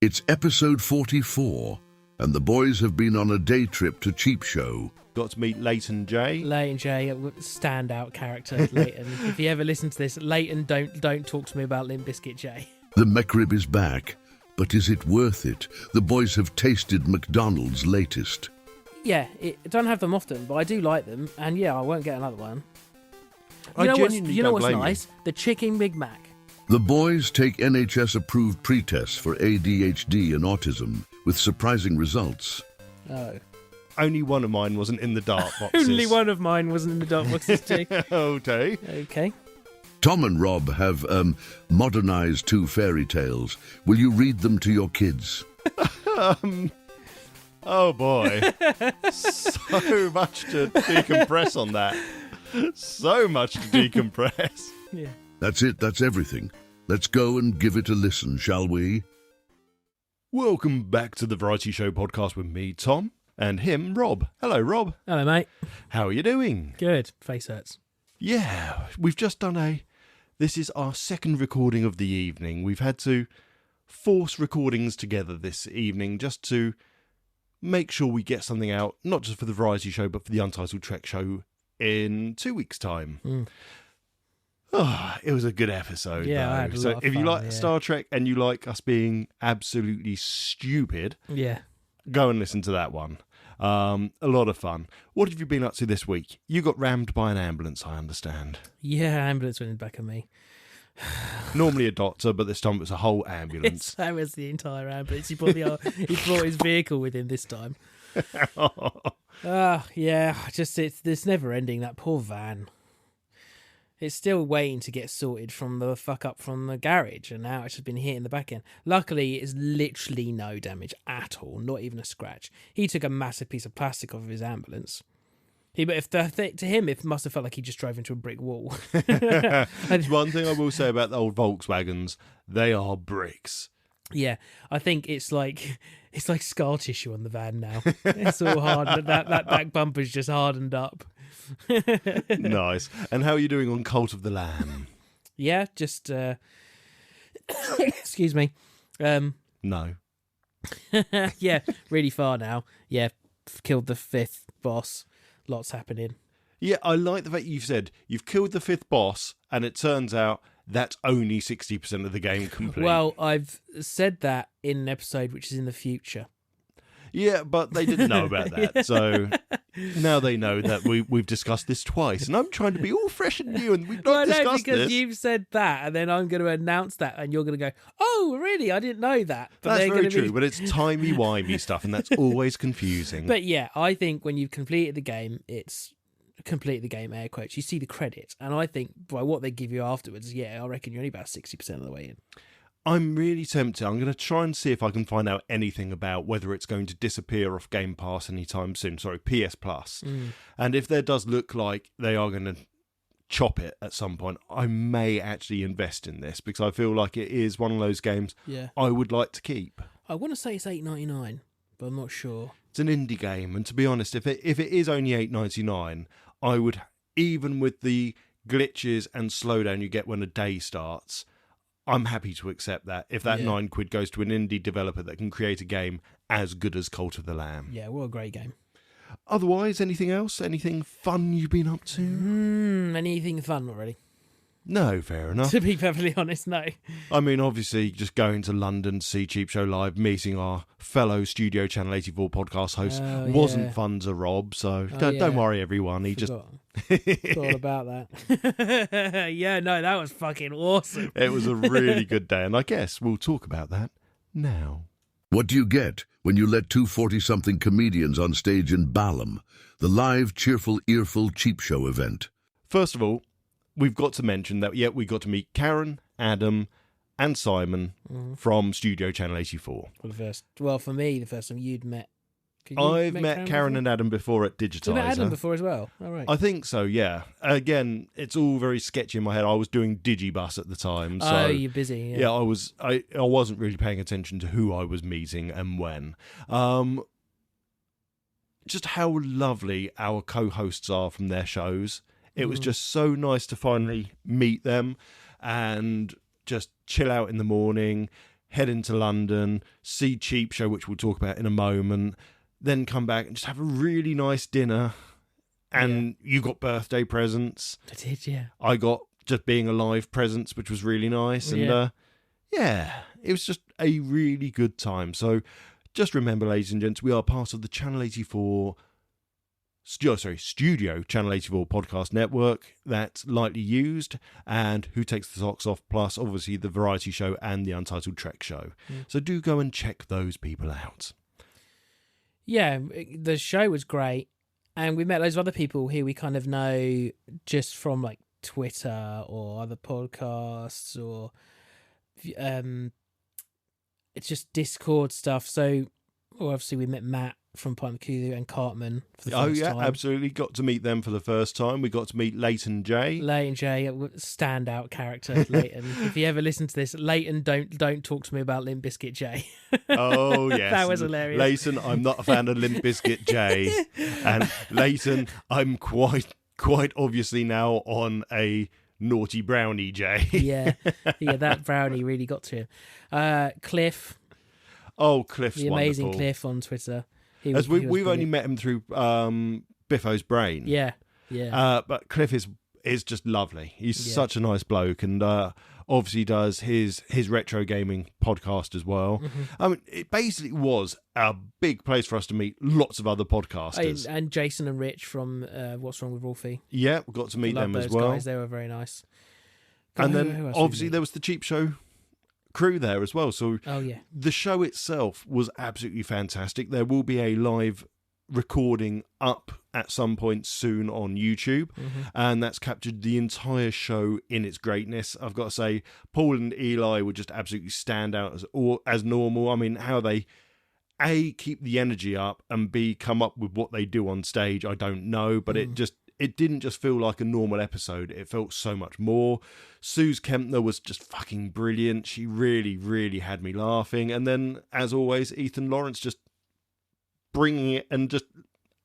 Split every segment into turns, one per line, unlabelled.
It's episode 44, and the boys have been on a day trip to Cheapshow.
Got to meet Leyton J.
Leyton J, standout character, Leyton. If you ever listen to this, Leyton, don't talk to me about Limp Bizkit J.
The McRib is back, but is it worth it? The boys have tasted McDonald's latest.
Yeah, I don't have them often, but I do like them, and yeah, I won't get another one.
You know
what's nice? The Chicken Big Mac.
The boys take NHS-approved pre-tests for ADHD and autism, with surprising results.
Oh.
Only one of mine wasn't in the dark boxes.
Only one of mine wasn't in the dark boxes too.
Okay.
Okay.
Tom and Rob have modernised 2 fairy tales. Will you read them to your kids?
Oh boy. So much to decompress on that. So much to decompress.
Yeah.
That's it, that's everything. Let's go and give it a listen, shall we?
Welcome back to the Variety Show podcast with me, Tom, and him, Rob. Hello, Rob.
Hello, mate.
How are you doing?
Good. Face hurts.
Yeah, we've just done this is our second recording of the evening. We've had to force recordings together this evening just to make sure we get something out, not just for the Variety Show, but for the Untitled Trek show in 2 weeks' time.
Mm.
Oh, it was a good episode,
Yeah,
though.
I had a
So
lot of
if you
fun,
like
yeah.
Star Trek and you like us being absolutely stupid,
Yeah.
go and listen to that one. A lot of fun. What have you been up to this week? You got rammed by an ambulance, I understand.
Yeah, ambulance went in the back of me.
Normally a doctor, but this time it was a whole ambulance.
So was the entire ambulance. He brought his vehicle with him this time. Yeah, it's never ending, that poor van. It's still waiting to get sorted from the fuck up from the garage, and now it's just been hit in the back end. Luckily, it's literally no damage at all, not even a scratch. He took a massive piece of plastic off of his ambulance. To him, it must have felt like he just drove into a brick wall.
That's one thing I will say about the old Volkswagens. They are bricks.
Yeah, I think it's like scar tissue on the van now. It's all hard. That back bumper's just hardened up.
Nice. And how are you doing on Cult of the Lamb?
Yeah, just excuse me.
No.
Yeah, really far now. Yeah, killed the 5th boss. Lots happening.
Yeah, I like the fact you've said you've killed the 5th boss, and it turns out that's only 60% of the game complete.
Well, I've said that in an episode which is in the future.
Yeah, but they didn't know about that, so now they know that we've discussed this twice, and I'm trying to be all fresh and new, and we've not discussed
because
this.
you've said that, and then I'm going to announce that, and you're going to go, "Oh, really? I didn't know that." But
That's very true, but it's timey-wimey stuff, and that's always confusing.
But yeah, I think when you've completed the game, it's complete the game, air quotes. You see the credits, and I think by what they give you afterwards, yeah, I reckon you're only about 60% of the way in.
I'm really tempted. I'm going to try and see if I can find out anything about whether it's going to disappear off Game Pass anytime soon. Sorry, PS Plus. And if there does look like they are going to chop it at some point, I may actually invest in this because I feel like it is one of those games I would like to keep.
I want to say it's $8.99, but I'm not sure.
It's an indie game, and to be honest, if it is only $8.99, I would, even with the glitches and slowdown you get when a day starts, I'm happy to accept that if that £9 goes to an indie developer that can create a game as good as Cult of the Lamb.
Yeah, what a great game.
Otherwise, anything else? Anything fun you've been up to?
Anything fun, not really.
No, fair enough.
To be perfectly honest, no.
I mean, obviously, just going to London to see Cheapshow live, meeting our fellow Studio Channel 84 podcast host wasn't fun to Rob, so don't worry, everyone. He
Thought about that. Yeah, no, that was fucking awesome.
It was a really good day, and I guess we'll talk about that now.
What do you get when you let 2 40-something comedians on stage in Balham, the live, cheerful, earful Cheapshow event?
First of all, we've got to mention that, we got to meet Karen, Adam, and Simon from Studio Channel 84.
For me, the first time you'd met.
I've met Karen and Adam before at Digitizer.
You met Adam before as well? All right.
I think so, yeah. Again, it's all very sketchy in my head. I was doing Digibus at the time. So,
oh, you're busy.
Yeah, I wasn't really paying attention to who I was meeting and when. Just how lovely our co-hosts are from their shows. It was just so nice to finally meet them and just chill out in the morning, head into London, see Cheapshow, which we'll talk about in a moment, then come back and just have a really nice dinner. And you got birthday presents.
I did, yeah.
I got just being alive presents, which was really nice. And it was just a really good time. So just remember, ladies and gents, we are part of the Channel 84... Studio Channel 84 podcast network that's lightly used, and Who Takes the Socks Off, plus obviously the variety show and the Untitled Trek show. So do go and check those people out.
Yeah, the show was great, and we met loads of other people here we kind of know just from like Twitter or other podcasts or it's just Discord stuff. So obviously we met Matt from Pimeculu and Cartman for the first time.
Absolutely. Got to meet them for the first time. We got to meet Leyton J.
Leyton J, standout character, Leyton. If you ever listen to this, Leyton, don't talk to me about Limp Bizkit J.
Oh, yes.
That was hilarious.
Leyton, I'm not a fan of Limp Bizkit J. And Leyton, I'm quite obviously now on a naughty brownie J.
yeah, that brownie really got to him. Cliff.
Oh, Cliff's
the amazing
wonderful.
Cliff on Twitter.
As we've only met him through Biffo's Brain.
Yeah.
But Cliff is just lovely. He's such a nice bloke, and obviously does his retro gaming podcast as well. I mean, it basically was a big place for us to meet lots of other podcasters.
And Jason and Rich from What's Wrong with Wolfie.
Yeah, we got to meet them as well.
Guys. They were very nice.
And then obviously there was the Cheapshow crew there as well. So the show itself was absolutely fantastic. There will be a live recording up at some point soon on YouTube, and that's captured the entire show in its greatness. I've got to say, Paul and Eli would just absolutely stand out as normal. I mean, how they A, keep the energy up, and B, come up with what they do on stage, I don't know, but it didn't just feel like a normal episode. It felt so much more. Suze Kempner was just fucking brilliant. She really, really had me laughing. And then, as always, Ethan Lawrence just bringing it and just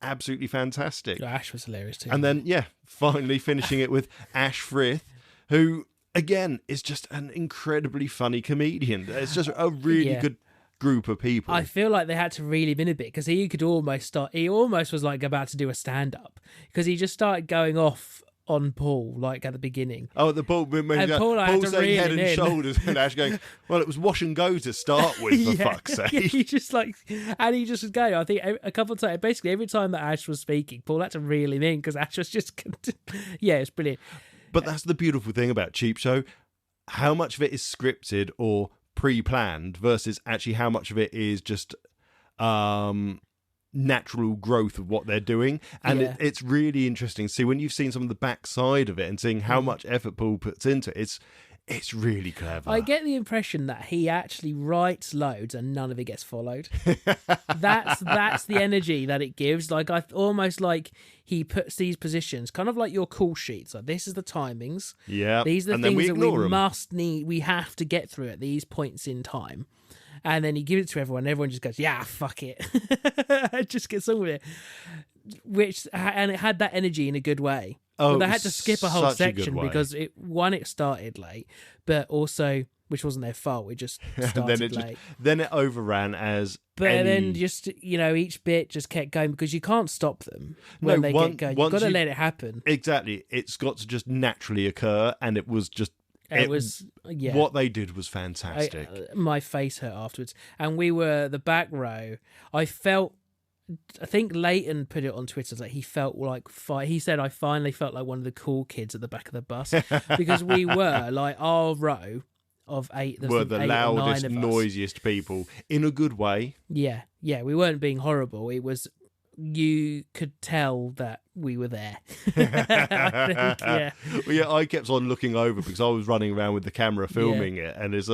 absolutely fantastic.
Ash was hilarious too.
And then, finally finishing it with Ash Frith, who, again, is just an incredibly funny comedian. It's just a really good group of people.
I feel like they had to reel him in a bit because he almost was like about to do a stand-up because he just started going off on Paul like at the beginning.
Oh, the Paul, Paul saying head and shoulders, and Ash going, well, it was wash and go to start with, for fuck's sake.
Yeah, he just was going. I think a couple of times, basically every time that Ash was speaking, Paul had to reel him in because Ash was just, it's brilliant.
But that's the beautiful thing about Cheapshow. How much of it is scripted or pre-planned versus actually how much of it is just natural growth of what they're doing, and it's really interesting to see when you've seen some of the backside of it and seeing how much effort Paul puts into it. It's really clever.
I get the impression that he actually writes loads and none of it gets followed. That's the energy that it gives. Like I almost like he puts these positions kind of like your call sheets. Like this is the timings.
Yeah.
These are the things that we have to get through at these points in time. And then he gives it to everyone. And everyone just goes, yeah, fuck it. Just gets on with it. And it had that energy in a good way.
Oh,
they had to skip a whole section because it started late, but also, which wasn't their fault, it just started late.
Then it overran as.
But then just, each bit just kept going because you can't stop them when they get going. You've got to let it happen.
Exactly. It's got to just naturally occur, and it was just. What they did was fantastic.
My face hurt afterwards. And we were the back row. I think Leyton put it on Twitter that he felt like he said I finally felt like one of the cool kids at the back of the bus because we were like our row of 8
were the loudest, noisiest people in a good way.
Yeah, we weren't being horrible. It was you could tell that we were there. I think,
I kept on looking over because I was running around with the camera filming it, and there's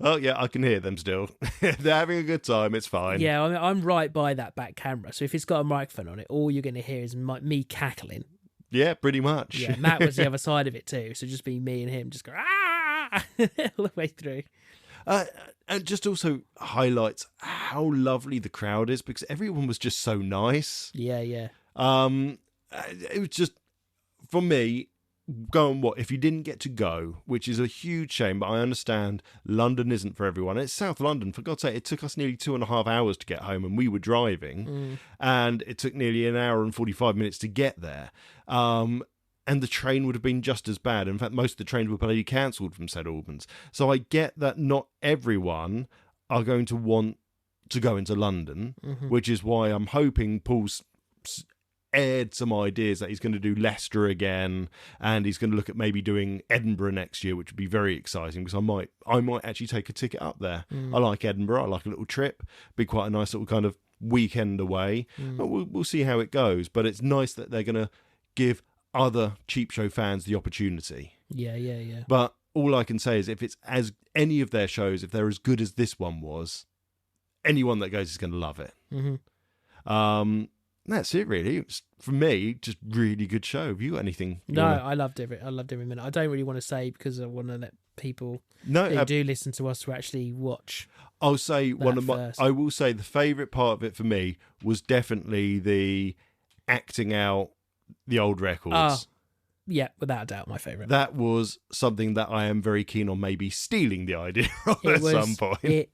I can hear them still. They're having a good time. It's fine.
Yeah, I'm right by that back camera, so if it's got a microphone on it, all you're going to hear is me cackling.
Yeah, pretty much.
Yeah, Matt was the other side of it too, so just be me and him just go all the way through.
And just also highlights how lovely the crowd is because everyone was just so nice.
Yeah.
It was just, for me, go and what if you didn't get to go, which is a huge shame, but I understand London isn't for everyone. It's South London, for God's sake. It took us nearly 2.5 hours to get home, and we were driving, and it took nearly an hour and 45 minutes to get there. And the train would have been just as bad. In fact, most of the trains were bloody cancelled from St Albans. So I get that not everyone are going to want to go into London, which is why I'm hoping Paul's aired some ideas that he's going to do Leicester again, and he's going to look at maybe doing Edinburgh next year, which would be very exciting, because I might actually take a ticket up there. I like Edinburgh. I like a little trip. Be quite a nice little kind of weekend away. But we'll see how it goes. But it's nice that they're going to give other Cheapshow fans the opportunity.
Yeah.
But all I can say is, if it's as any of their shows, if they're as good as this one was, anyone that goes is going to love it. That's it, really. It's, for me, just really good show. Have you got anything?
I loved every minute. I don't really want to say, because I want to let people who do listen to us to actually watch.
I'll say I will say the favourite part of it for me was definitely the acting out the old records.
Yeah, without a doubt, my favourite.
That was something that I am very keen on maybe stealing the idea of at some point.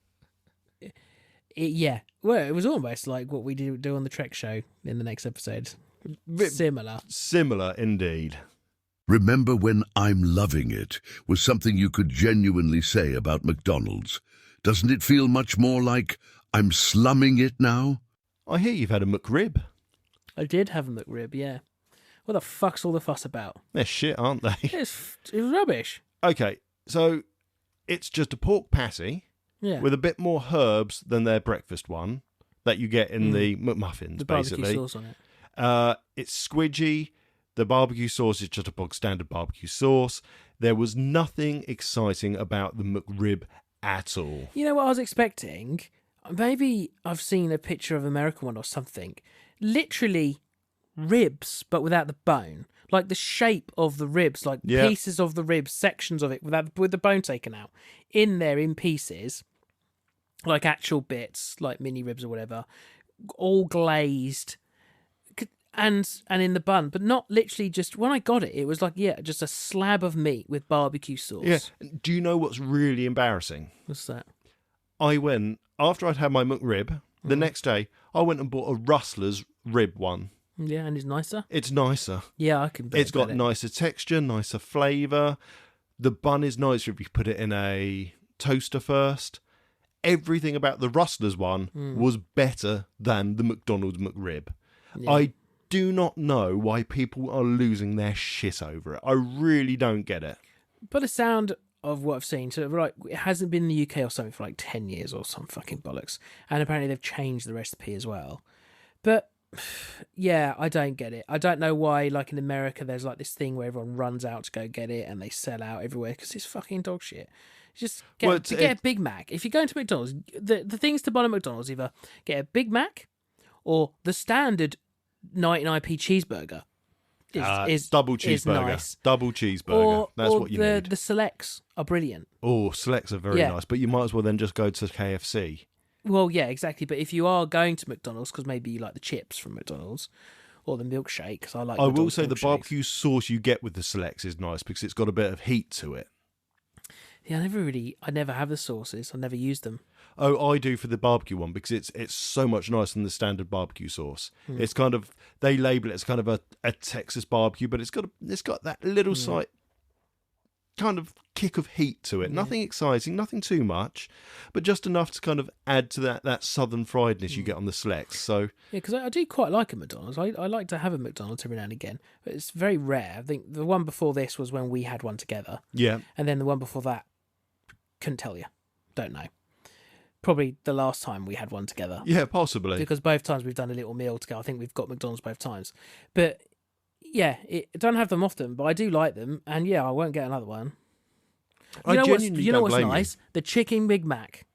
Yeah.
Well, it was almost like what we do on the Trek show in the next episode. Similar
indeed.
Remember when "I'm loving it" was something you could genuinely say about McDonald's? Doesn't it feel much more like "I'm slumming it" now?
I hear you've had a McRib.
I did have a McRib, yeah. What the fuck's all the fuss about?
They're shit, aren't they?
It's rubbish.
Okay, so it's just a pork patty.
Yeah.
With a bit more herbs than their breakfast one that you get in the McMuffins,
the
basically.
Barbecue sauce on it.
It's squidgy. The barbecue sauce is just a bog standard barbecue sauce. There was nothing exciting about the McRib at all.
You know what I was expecting? Maybe I've seen a picture of an American one or something. Literally ribs, but without the bone. Like the shape of the ribs, like pieces of the ribs, sections of it with the bone taken out. In there in pieces, like actual bits, like mini ribs or whatever, all glazed and in the bun, but not literally just, when I got it, it was like, just a slab of meat with barbecue sauce.
Yeah. Do you know what's really embarrassing?
What's that?
I went, after I'd had my McRib, the next day, I went and bought a Rustlers rib one.
Yeah, and it's nicer?
It's nicer.
Yeah, I can bet.
It's got nicer texture, nicer flavour. The bun is nicer if you put it in a toaster first. Everything about the Rustlers one was better than the McDonald's McRib. Yeah. I do not know why people are losing their shit over it. I really don't get it.
But the sound of what I've seen, so like, it hasn't been in the UK or something for like 10 years or some fucking bollocks. And apparently they've changed the recipe as well. But yeah, I don't get it. I don't know why, like in America, there's like this thing where everyone runs out to go get it and they sell out everywhere because it's fucking dog shit. Just get a Big Mac. If you're going to McDonald's, the things to buy at McDonald's, either get a Big Mac or the standard 99p cheeseburger.
Is double cheeseburger.
Is nice.
Double cheeseburger. That's what you need.
The selects are brilliant.
Oh, selects are very nice, but you might as well then just go to KFC.
Well, yeah, exactly. But if you are going to McDonald's, because maybe you like the chips from McDonald's or the milkshake, because I like.
I will say the barbecue sauce you get with the selects is nice because it's got a bit of heat to it.
Yeah, I never have the sauces. I never use them.
Oh, I do for the barbecue one because it's so much nicer than the standard barbecue sauce. It's kind of, they label it as kind of a Texas barbecue, but it's got that little slight kind of kick of heat to it. Nothing exciting, nothing too much, but just enough to kind of add to that southern friedness you get on the selects. So
yeah, because I do quite like a McDonald's. I like to have a McDonald's every now and again, but it's very rare. I think the one before this was when we had one together.
Yeah,
and then the one before that, couldn't tell you, don't know. Probably the last time we had one together.
Yeah, possibly.
Because both times we've done a little meal together. I think we've got McDonald's both times. But yeah, I don't have them often, but I do like them. And yeah, I won't get another one. You know what's nice? The chicken Big Mac.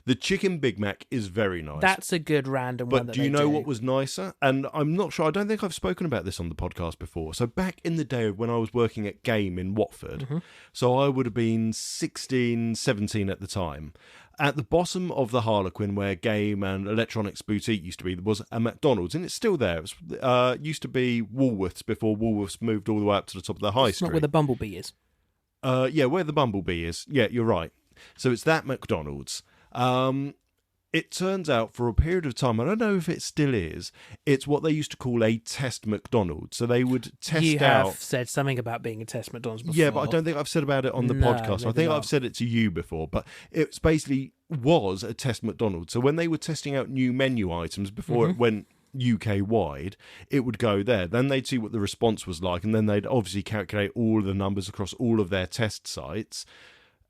The chicken Big Mac is very nice.
That's a good random one.
But do you know what was nicer? And I'm not sure, I don't think I've spoken about this on the podcast before. So back in the day when I was working at Game in Watford, so I would have been 16, 17 at the time. At the bottom of the Harlequin, where Game and Electronics Boutique used to be, there was a McDonald's, and it's still there. It used to be Woolworths before Woolworths moved all the way up to the top of the high street.
Not where the Bumblebee is.
Yeah, where the Bumblebee is. Yeah, you're right. So it's that McDonald's. It turns out for a period of time, I don't know if it still is, it's what they used to call a test McDonald's. So they would test out...
You have said something about being a test McDonald's before.
Yeah, but I don't think I've said about it on the podcast. I think I've said it to you before, but it basically was a test McDonald's. So when they were testing out new menu items before it went UK-wide, it would go there. Then they'd see what the response was like, and then they'd obviously calculate all of the numbers across all of their test sites.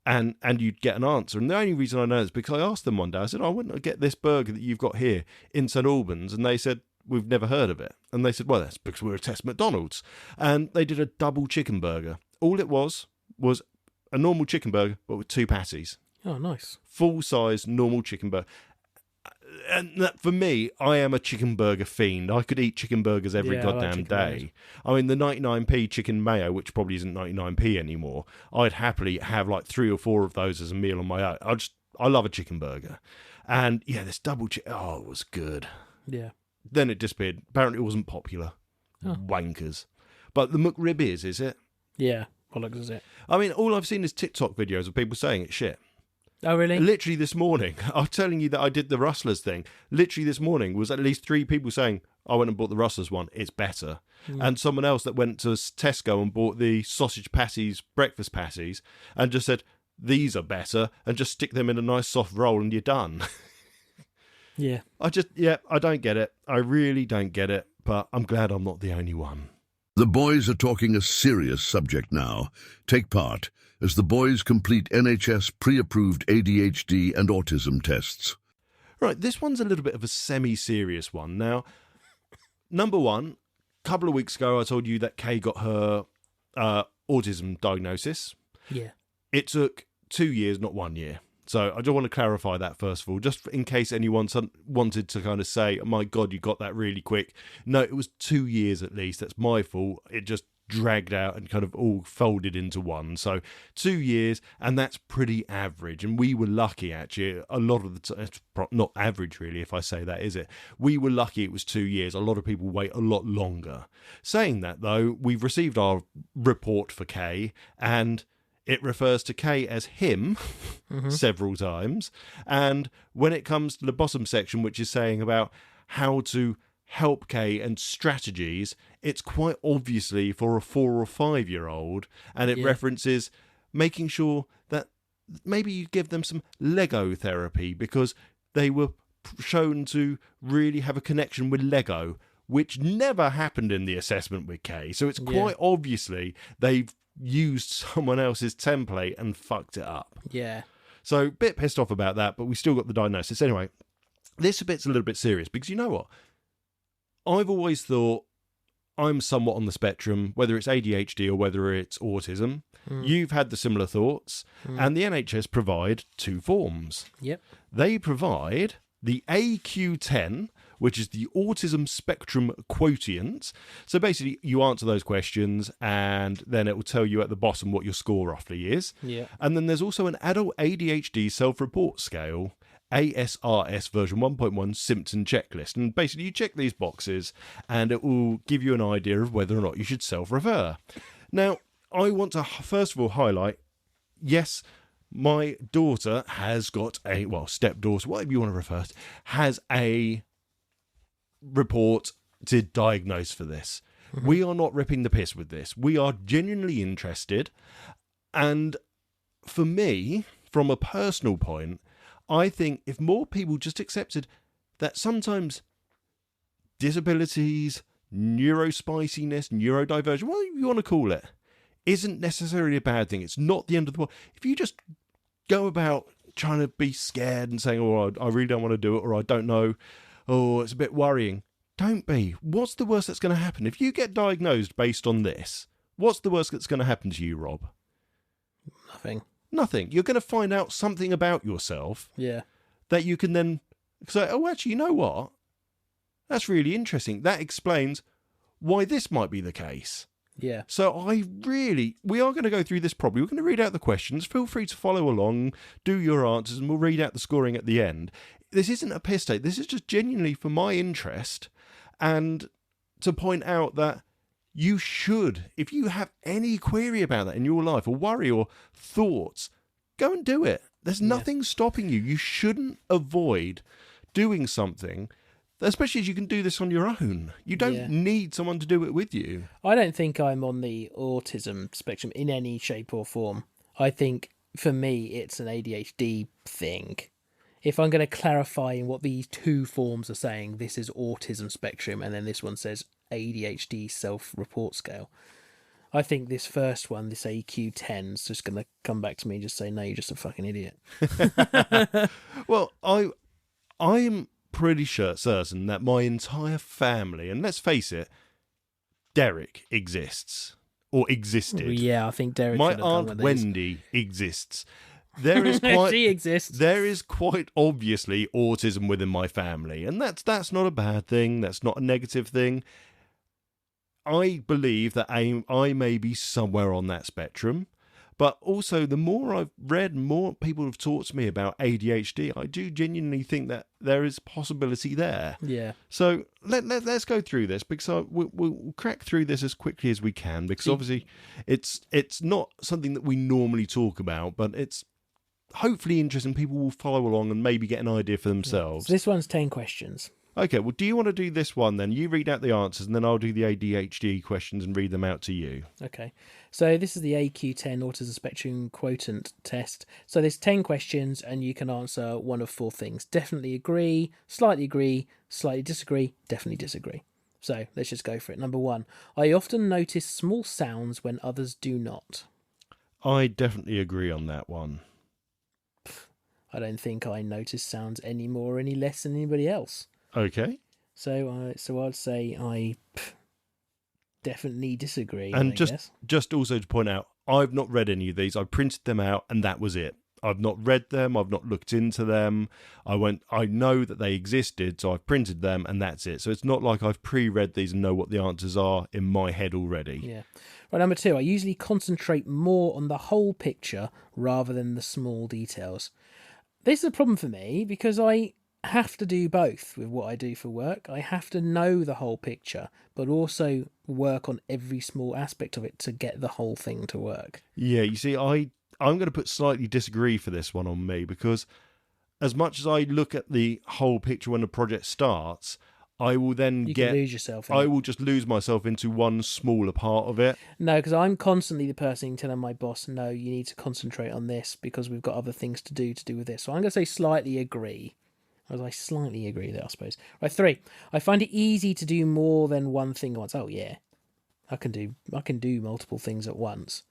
And you'd get an answer. And the only reason I know is because I asked them one day, I said, I wouldn't get this burger that you've got here in St Albans. And they said, we've never heard of it. And they said, well, that's because we're a test McDonald's. And they did a double chicken burger. All it was a normal chicken burger, but with 2 patties.
Oh, nice.
Full-size, normal chicken burger. And that, for me, I am a chicken burger fiend. I could eat chicken burgers every goddamn day. I mean, the 99p chicken mayo, which probably isn't 99p anymore, I'd happily have like 3 or 4 of those as a meal on my own. I love a chicken burger. And yeah, this double chicken, oh, it was good.
Yeah.
Then it disappeared. Apparently it wasn't popular. Oh. Wankers. But the McRib is it?
Yeah, bollocks is it.
I mean, all I've seen is TikTok videos of people saying it's shit.
Oh, really?
Literally this morning, I'm telling you that I did the Rustlers thing. Literally this morning was at least 3 people saying, I went and bought the Rustlers one, it's better. And someone else that went to Tesco and bought the sausage patties, breakfast patties, and just said, these are better, and just stick them in a nice soft roll and you're done.
Yeah.
I don't get it. I really don't get it, but I'm glad I'm not the only one.
The boys are talking a serious subject now. Take part as the boys complete NHS pre-approved ADHD and autism tests.
Right, this one's a little bit of a semi-serious one. Now, number one, a couple of weeks ago I told you that Kay got her autism diagnosis.
Yeah.
It took 2 years, not 1 year. So I just want to clarify that first of all, just in case anyone wanted to kind of say, oh my God, you got that really quick. No, it was 2 years at least. That's my fault. It just dragged out and kind of all folded into one. So 2 years, and that's pretty average. And we were lucky, actually. A lot of the time, it's not average really, if I say that, is it? We were lucky it was 2 years. A lot of people wait a lot longer. Saying that, though, we've received our report for Kay, and it refers to Kay as him several times. And when it comes to the bottom section, which is saying about how to help Kay and strategies, it's quite obviously for a 4 or 5 year old, and it references making sure that maybe you give them some Lego therapy because they were shown to really have a connection with Lego, which never happened in the assessment with Kay. So it's quite obviously they've used someone else's template and fucked it up.
Yeah.
So a bit pissed off about that, but we still got the diagnosis. Anyway, this bit's a little bit serious because you know what? I've always thought I'm somewhat on the spectrum, whether it's ADHD or whether it's autism. You've had the similar thoughts, and the NHS provide 2 forms.
Yep.
They provide the AQ10, which is the Autism Spectrum Quotient. So basically, you answer those questions, and then it will tell you at the bottom what your score roughly is.
Yeah.
And then there's also an Adult ADHD Self-Report Scale, ASRS version 1.1 symptom checklist. And basically, you check these boxes, and it will give you an idea of whether or not you should self-refer. Now, I want to first of all highlight, yes, my daughter has got a, well, stepdaughter, whatever you want to refer to, has a report to diagnose for this. We are not ripping the piss with this. We are genuinely interested. And for me, from a personal point, I think if more people just accepted that sometimes disabilities, neurospiciness, neurodivergent, whatever you want to call it, isn't necessarily a bad thing. It's not the end of the world. If you just go about trying to be scared and saying, oh, I really don't want to do it, or I don't know, oh, it's a bit worrying. Don't be. What's the worst that's going to happen? If you get diagnosed based on this, what's the worst that's going to happen to you, Rob?
Nothing.
Nothing. You're going to find out something about yourself
Yeah.
that you can then say, oh, actually, you know what? That's really interesting. That explains why this might be the case.
Yeah.
So we are going to go through this properly. We're going to read out the questions. Feel free to follow along, do your answers, and we'll read out the scoring at the end. This isn't a piss take. This is just genuinely for my interest and to point out that you should, if you have any query about that in your life or worry or thoughts, go and do it. There's nothing stopping you. You shouldn't avoid doing something, especially as you can do this on your own. You don't need someone to do it with you.
I don't think I'm on the autism spectrum in any shape or form. I think for me, it's an ADHD thing. If I'm going to clarify in what these two forms are saying, this is autism spectrum, and then this one says ADHD self-report scale. I think this first one, this AQ10, is just going to come back to me and just say, no, you're just a fucking idiot.
Well, I'm pretty sure certain that my entire family, and let's face it, Derek exists or existed.
Yeah, I think Derek.
My aunt Wendy exists. There is quite
she exists.
There is quite obviously autism within my family, and that's not a bad thing. That's not a negative thing. I believe that I may be somewhere on that spectrum. But also, the more I've read, more people have talked to me about ADHD. I do genuinely think that there is possibility there.
Yeah.
So let's go through this, because we'll crack through this as quickly as we can, because obviously it's not something that we normally talk about, but it's hopefully interesting. People will follow along and maybe get an idea for themselves.
So this one's 10 questions.
Okay, well, do you want to do this one then? You read out the answers, and then I'll do the ADHD questions and read them out to you.
Okay. So this is the AQ10 Autism Spectrum Quotient Test. So there's 10 questions, and you can answer one of four things. Definitely agree, slightly disagree, definitely disagree. So let's just go for it. Number 1. I often notice small sounds when others do not.
I definitely agree on that one.
I don't think I notice sounds any more or any less than anybody else.
Okay.
So I'd say I definitely disagree.
And
I guess.
just also to point out, I've not read any of these. I printed them out, and that was it. I've not read them. I've not looked into them. I know that they existed, so I've printed them, and that's it. So it's not like I've pre-read these and know what the answers are in my head already.
Yeah. Right, number 2, I usually concentrate more on the whole picture rather than the small details. This is a problem for me because I have to do both with what I do for work. I have to know the whole picture, but also work on every small aspect of it to get the whole thing to work.
Yeah, you see, I'm going to put slightly disagree for this one on me, because as much as I look at the whole picture when the project starts, I will then
can lose yourself in
I
it.
will just lose myself into one smaller part of it.
No, because I'm constantly the person telling my boss, no, you need to concentrate on this because we've got other things to do with this. So I'm going to say slightly agree. I slightly agree there, I suppose. Right, 3. I find it easy to do more than one thing at once. Oh yeah, I can do multiple things at once.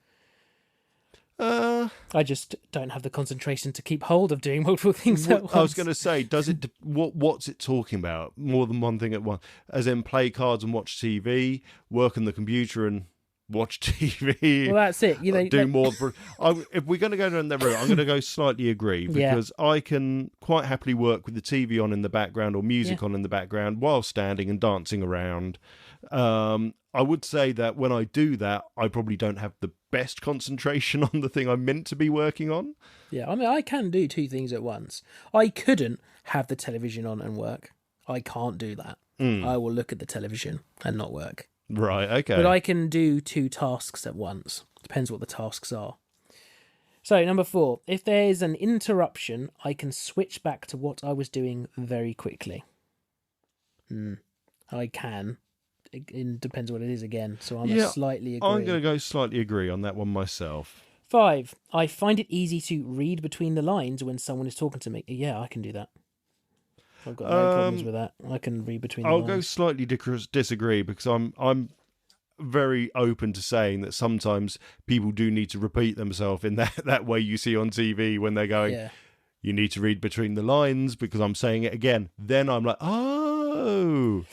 I just don't have the concentration to keep hold of doing multiple things at once.
I was going to say, does it? What's it talking about? More than one thing at once, as in play cards and watch TV, work on the computer and watch TV.
Well, that's it.
Do more. If we're going to go down that route, I'm going to go slightly agree, because I can quite happily work with the TV on in the background or music on in the background while standing and dancing around. I would say that when I do that, I probably don't have the best concentration on the thing I'm meant to be working on.
Yeah, I mean, I can do two things at once. I couldn't have the television on and work. I can't do that. I will look at the television and not work.
Right, okay.
But I can do 2 tasks at once. Depends what the tasks are. So, number 4. If there's an interruption, I can switch back to what I was doing very quickly. I can. It depends what it is again. So I'm a slightly agree.
I'm going to go slightly agree on that one myself.
5. I find it easy to read between the lines when someone is talking to me. Yeah, I can do that. I've got no problems with that. I can read between the lines.
I'll go slightly disagree, because I'm very open to saying that sometimes people do need to repeat themselves in that way you see on TV when they're going, you need to read between the lines because I'm saying it again. Then I'm like, oh.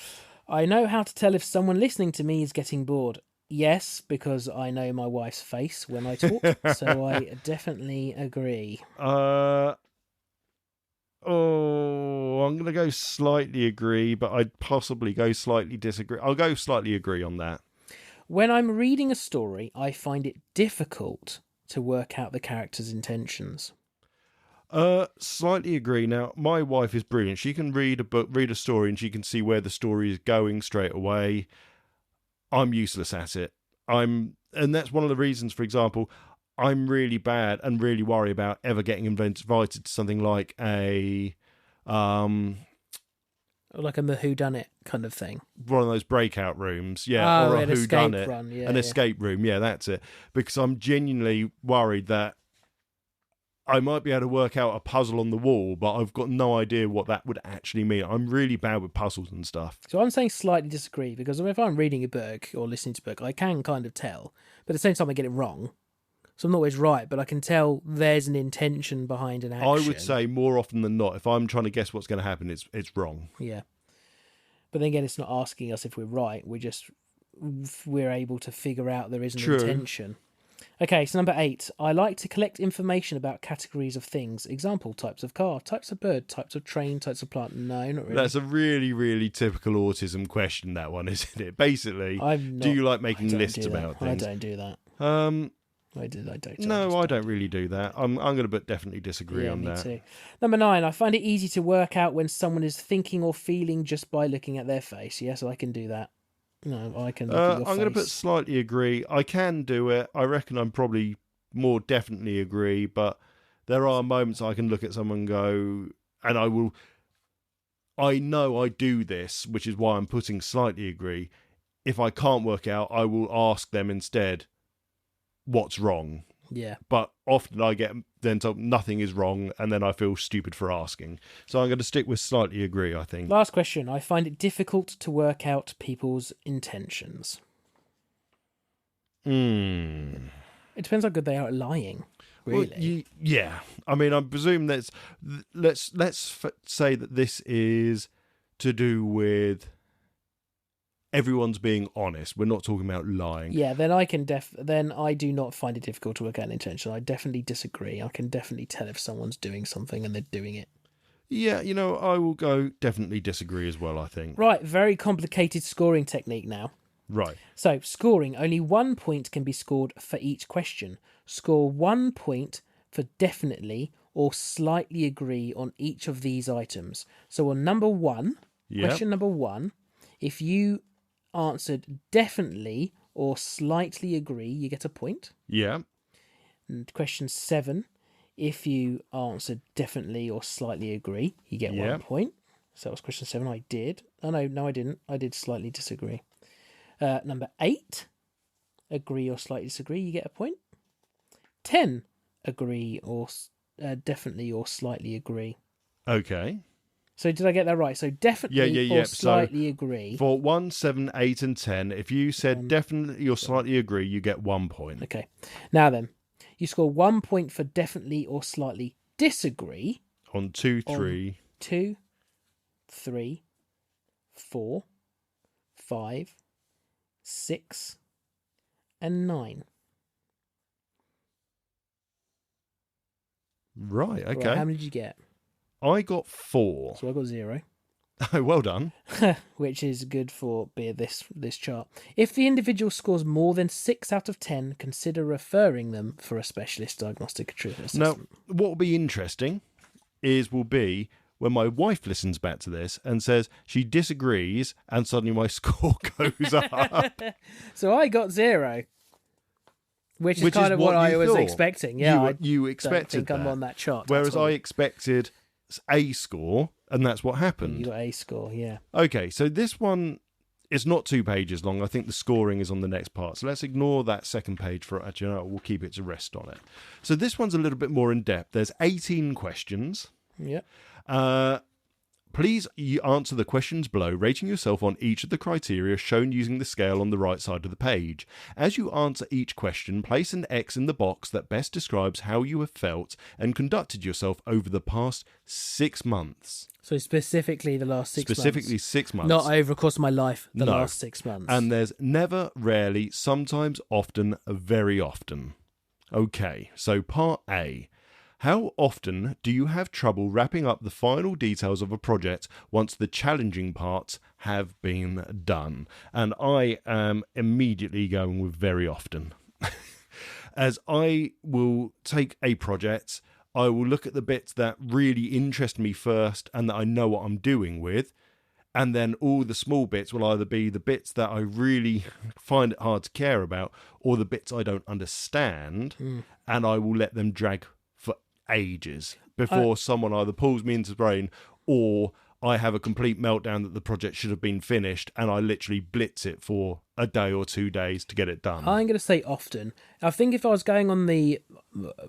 I know how to tell if someone listening to me is getting bored. Yes, because I know my wife's face when I talk, so I definitely agree.
I'm going to go slightly agree, but I'd possibly go slightly disagree. I'll go slightly agree on that.
When I'm reading a story, I find it difficult to work out the character's intentions.
Slightly agree. Now, my wife is brilliant. She can read a story, and she can see where the story is going straight away. I'm useless at it. And that's one of the reasons, for example, I'm really bad and really worry about ever getting invited to something like a
like a whodunit kind of thing.
One of those breakout rooms, or a whodunit, an escape room. Yeah, that's it. Because I'm genuinely worried that I might be able to work out a puzzle on the wall, but I've got no idea what that would actually mean. I'm really bad with puzzles and stuff.
So I'm saying slightly disagree, because if I'm reading a book or listening to a book, I can kind of tell, but at the same time I get it wrong. So I'm not always right, but I can tell there's an intention behind an action.
I would say more often than not, if I'm trying to guess what's going to happen, it's wrong.
Yeah. But then again, it's not asking us if we're right. We're able to figure out there is an intention. Okay, so number 8. I like to collect information about categories of things. Example, types of car, types of bird, types of train, types of plant. No, not really.
That's a really, really typical autism question, that one, isn't it? Basically, do you like making lists about things?
I don't do that. I don't.
No, I don't really do that. I'm going to definitely disagree on that.
Too. Number 9. I find it easy to work out when someone is thinking or feeling just by looking at their face. Yes, I can do that. No, I can look at your face.
I'm going to put slightly agree. I can do it. I reckon I'm probably more definitely agree, but there are moments I can look at someone and go, and I know I do this, which is why I'm putting slightly agree. If I can't work out, I will ask them instead, what's wrong?
Yeah.
But often I get then told nothing is wrong, and then I feel stupid for asking. So I'm going to stick with slightly agree, I think.
Last question. I find it difficult to work out people's intentions.
It
depends how good they are at lying, really.
Well, yeah. I mean, I presume that's... Let's say that this is to do with... everyone's being honest. We're not talking about lying.
Yeah, then then I do not find it difficult to work out an intention. I definitely disagree. I can definitely tell if someone's doing something and they're doing it.
Yeah, I will go definitely disagree as well, I think.
Right, very complicated scoring technique now.
Right.
So, scoring. Only 1 point can be scored for each question. Score 1 point for definitely or slightly agree on each of these items. So on number 1, question number 1, if you answered definitely or slightly agree, you get a point.
Yeah.
And question 7, if you answered definitely or slightly agree, you get 1 point. So that was question 7. I did. Oh, no, I didn't. I did slightly disagree. Number 8, agree or slightly disagree, you get a point. 10, agree or definitely or slightly agree.
Okay.
So did I get that right? So definitely or slightly agree.
For 1, 7, 8 and 10, if you said definitely or slightly agree, you get 1 point.
Okay. Now then, you score 1 point for definitely or slightly disagree.
On 2, 3.
On 2, 3, 4, 5, 6, and 9.
Right, okay.
Right, how many did you get?
I got 4.
So I got 0.
Oh, well done.
Which is good for this chart. If the individual scores more than 6 out of 10, consider referring them for a specialist diagnostic assessment.
Now, what will be interesting will be when my wife listens back to this and says she disagrees, and suddenly my score goes up.
So I got 0. Which is kind of what I was expecting. Yeah,
you expected
I'm on that chart.
Whereas I expected a score, and that's what happened.
You got a score, yeah.
Okay, so this one is not 2 pages long. I think the scoring is on the next part. So let's ignore that second page for actually. We'll keep it to rest on it. So this one's a little bit more in depth. There's 18 questions.
Yeah.
Please answer the questions below, rating yourself on each of the criteria shown using the scale on the right side of the page. As you answer each question, place an X in the box that best describes how you have felt and conducted yourself over the past 6 months.
So specifically the last 6 months.
Specifically 6 months.
Not over the course of my life, last 6 months.
And there's never, rarely, sometimes, often, very often. Okay, so part A. How often do you have trouble wrapping up the final details of a project once the challenging parts have been done? And I am immediately going with very often. As I will take a project, I will look at the bits that really interest me first and that I know what I'm doing with. And then all the small bits will either be the bits that I really find it hard to care about or the bits I don't understand. And I will let them drag for ages before someone either pulls me into the brain or I have a complete meltdown that the project should have been finished and I literally blitz it for a day or 2 days to get it done.
I'm going to say often. I think if I was going on the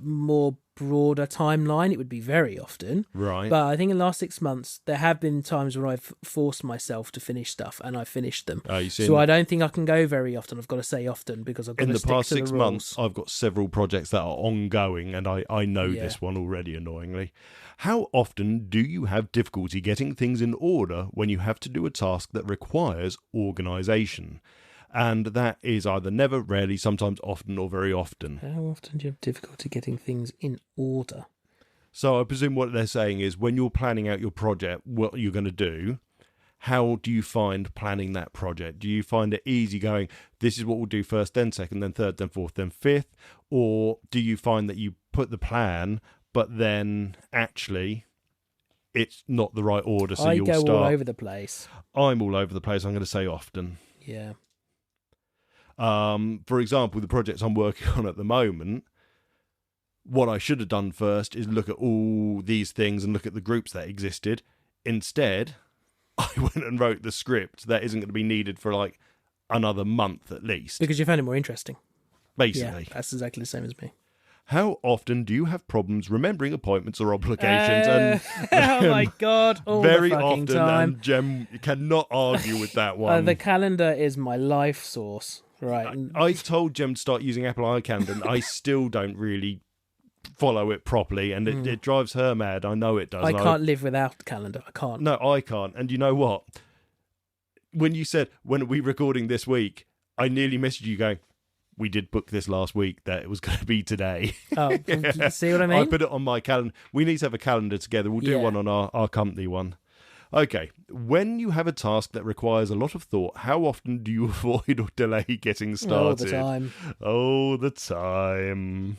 more broader timeline, it would be very often.
Right.
But I think in the last 6 months, there have been times when I've forced myself to finish stuff and I've finished them. So I don't think I can go very often. I've got to say often because I've got to stick to the rules.
In the past 6 months, I've got several projects that are ongoing and I know this one already, annoyingly. How often do you have difficulty getting things in order when you have to do a task that requires organisation? And that is either never, rarely, sometimes often, or very often.
How often do you have difficulty getting things in order?
So I presume what they're saying is when you're planning out your project, what you're going to do, how do you find planning that project? Do you find it easy going, this is what we'll do first, then second, then third, then fourth, then fifth? Or do you find that you put the plan, but then actually it's not the right order, so you'll start...
I go all over the place.
I'm all over the place. I'm going to say often.
Yeah.
For example, the projects I'm working on at the moment, what I should have done first is look at all these things and look at the groups that existed. Instead, I went and wrote the script that isn't going to be needed for like another month at least.
Because you found it more interesting.
Basically.
Yeah, that's exactly the same as me.
How often do you have problems remembering appointments or obligations?
Oh my God, all
very
the fucking
often,
time.
and Jem cannot argue with that one.
The calendar is my life source. Right.
I told Jem to start using Apple iCalendar and I still don't really follow it properly and it drives her mad. I know it does.
I can't live without the calendar. I can't.
No, I can't. And you know what? When you said, when are we recording this week? I nearly messaged you going, we did book this last week that it was going to be today.
Oh, yeah. See what I mean?
I put it on my calendar. We need to have a calendar together. We'll do one on our company one. Okay, when you have a task that requires a lot of thought, how often do you avoid or delay getting started?
All the time.
All the time.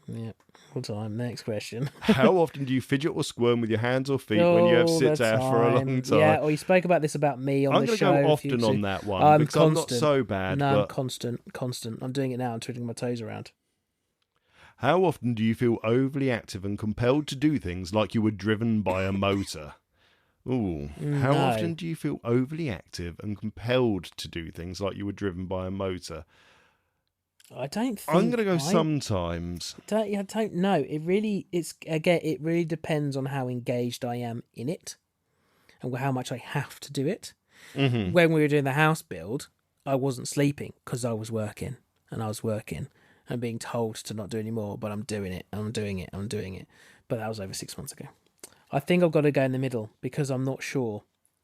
Yeah, all the time. Next question.
How often do you fidget or squirm with your hands or feet when you have sit down for a long time?
Yeah, or you spoke about this about me on the show.
I'm going to go often on that one because I'm not so bad.
No, I'm constant. I'm doing it now. I'm twiddling my toes around.
How often do you feel overly active and compelled to do things like you were driven by a motor? Ooh, how often do you feel overly active and compelled to do things like you were driven by a motor?
I don't think
I'm going to go sometimes.
I don't know. It really depends on how engaged I am in it and how much I have to do it. Mm-hmm. When we were doing the house build, I wasn't sleeping because I was working and being told to not do any more, but I'm doing it. But that was over 6 months ago. I think I've got to go in the middle because I'm not sure,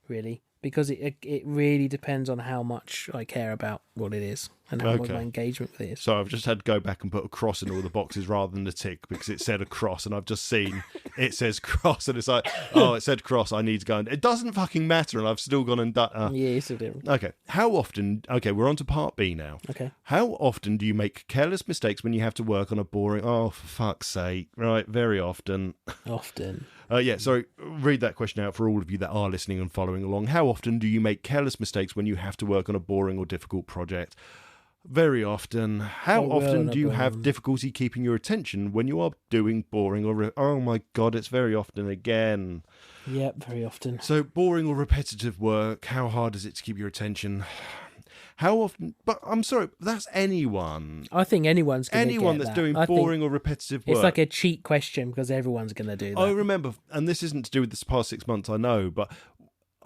really. Because it really depends on how much I care about what it is and how much my engagement with it is.
So I've just had to go back and put a cross in all the boxes rather than a tick because it said a cross and I've just seen it says cross and it's like, oh, it said cross, I need to go. And it doesn't fucking matter and I've still gone and done...
Yeah, it's still different.
Okay, how often... Okay, we're on to part B now.
Okay.
How often do you make careless mistakes when you have to work on a boring... Oh, for fuck's sake. Right, very often.
Often.
Sorry, read that question out for all of you that are listening and following along. How often do you make careless mistakes when you have to work on a boring or difficult project? Very often. How often do you have difficulty keeping your attention when you are doing boring or... Oh my God, it's very often again.
Yep, very often.
So boring or repetitive work, how hard is it to keep your attention? How often... But I'm sorry, that's anyone.
I think anyone's going to
Anyone that's doing boring or repetitive work.
It's like a cheat question because everyone's going to do that.
I remember, and this isn't to do with this past 6 months, I know, but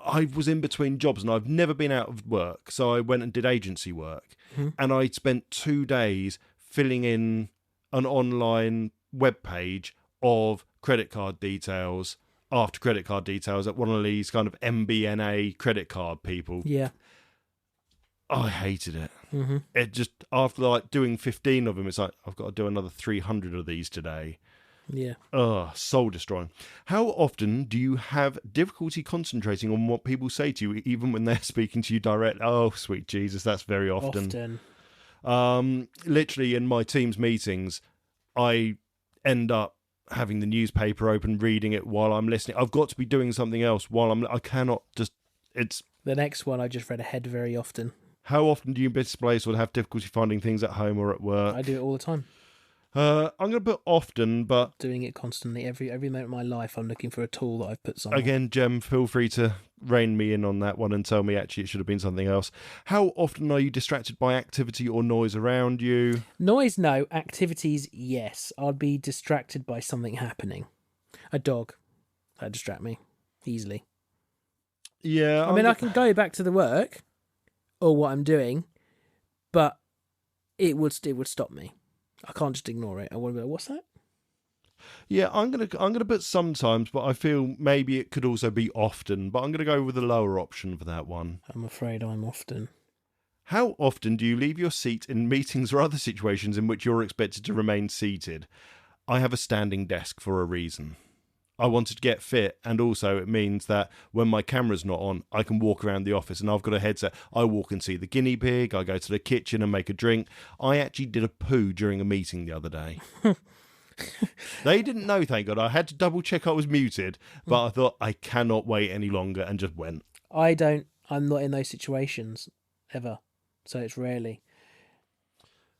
I was in between jobs and I've never been out of work. So I went and did agency work. Mm-hmm. And I spent 2 days filling in an online web page of credit card details after credit card details at one of these kind of MBNA credit card people.
Yeah.
I hated it.
Mm-hmm.
It just, after like doing 15 of them, it's like, I've got to do another 300 of these today.
Yeah.
Ugh, soul destroying. How often do you have difficulty concentrating on what people say to you, even when they're speaking to you direct? Oh, sweet Jesus, that's very often. Literally in my team's meetings, I end up having the newspaper open, reading it while I'm listening. I've got to be doing something else I cannot just, it's...
The next one I just read ahead very often.
How often do you misplace or have difficulty finding things at home or at work?
I do it all the time.
I'm going to put often, but...
Doing it constantly. Every moment of my life, I'm looking for a tool that I've put somewhere.
Again, Jem, feel free to rein me in on that one and tell me actually it should have been something else. How often are you distracted by activity or noise around you?
Noise, no. Activities, yes. I'd be distracted by something happening. A dog. That'd distract me easily.
Yeah.
I mean, I can go back to the work or what I'm doing, but it would stop me. I can't just ignore it. I want to be like, what's that?
Yeah, I'm gonna put sometimes, but I feel maybe it could also be often. But I'm gonna go with the lower option for that one.
I'm afraid I'm often.
How often do you leave your seat in meetings or other situations in which you're expected to remain seated? I have a standing desk for a reason. I wanted to get fit, and also it means that when my camera's not on, I can walk around the office, and I've got a headset. I walk and see the guinea pig, I go to the kitchen and make a drink. I actually did a poo during a meeting the other day. They didn't know, thank God. I had to double check I was muted, but I thought I cannot wait any longer and just went.
I'm not in those situations, ever. So it's rarely.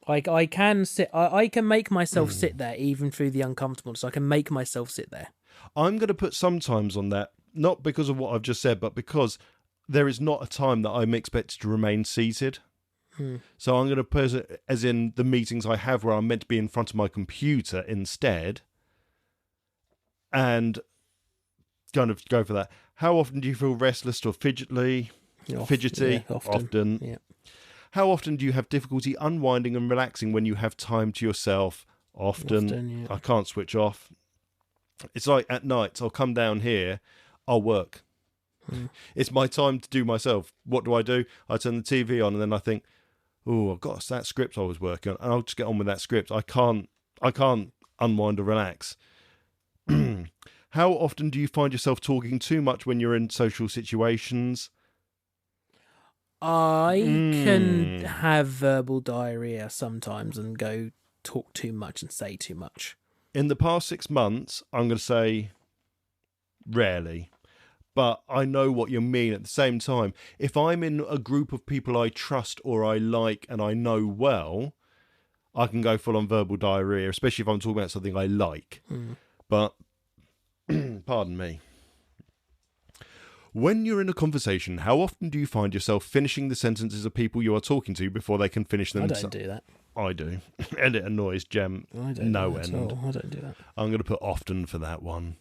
I can sit, I can make myself sit there even through the uncomfortable, so I can make myself sit there.
I'm going to put sometimes on that, not because of what I've just said, but because there is not a time that I'm expected to remain seated. So I'm going to put it as in the meetings I have where I'm meant to be in front of my computer instead, and kind of go for that. How often do you feel restless or fidgety?
Yeah, often. Yeah.
How often do you have difficulty unwinding and relaxing when you have time to yourself? Often.
Yeah.
I can't switch off. It's like at night, I'll come down here, I'll work. It's my time to do myself. What do? I turn the TV on and then I think, oh, I've got that script I was working on, and I'll just get on with that script. I can't unwind or relax. How often do you find yourself talking too much when you're in social situations?
I can have verbal diarrhea sometimes and go talk too much and say too much.
In the past 6 months, I'm going to say rarely. But I know what you mean at the same time. If I'm in a group of people I trust or I like and I know well, I can go full on verbal diarrhea, especially if I'm talking about something I like. But, pardon me. When you're in a conversation, how often do you find yourself finishing the sentences of people you are talking to before they can finish them?
I don't do that.
I do. And it annoys Jem
I don't
no
do that
end.
at all. I don't do that.
I'm going to put often for that one.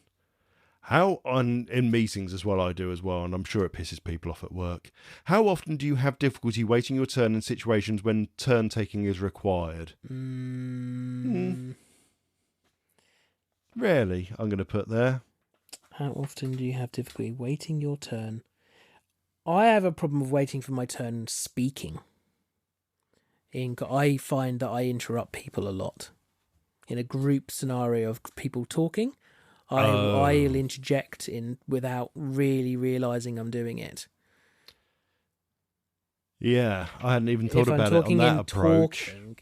How in meetings as well, I do as well, and I'm sure it pisses people off at work. How often do you have difficulty waiting your turn in situations when turn taking is required? Rarely, I'm going to put there.
How often do you have difficulty waiting your turn? I have a problem with waiting for my turn speaking. I find that I interrupt people a lot. In a group scenario of people talking, I'll interject in without really realising I'm doing it.
Yeah, I hadn't even thought about it on that approach.
Talking,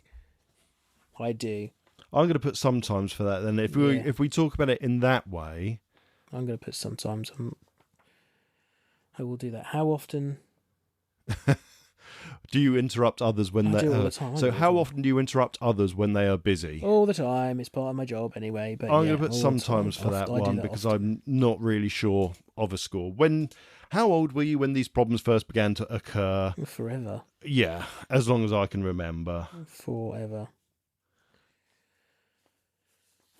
I do.
I'm going to put sometimes for that then. If we talk about it in that way...
I'm going to put sometimes. I will do that. How often...
Do you interrupt others when they...
all the time.
So how often do you interrupt others when they are busy?
All the time. It's part of my job anyway. But
I'm going to put sometimes for that one because I'm not really sure of a score. How old were you when these problems first began to occur?
Forever.
Yeah, as long as I can remember.
Forever.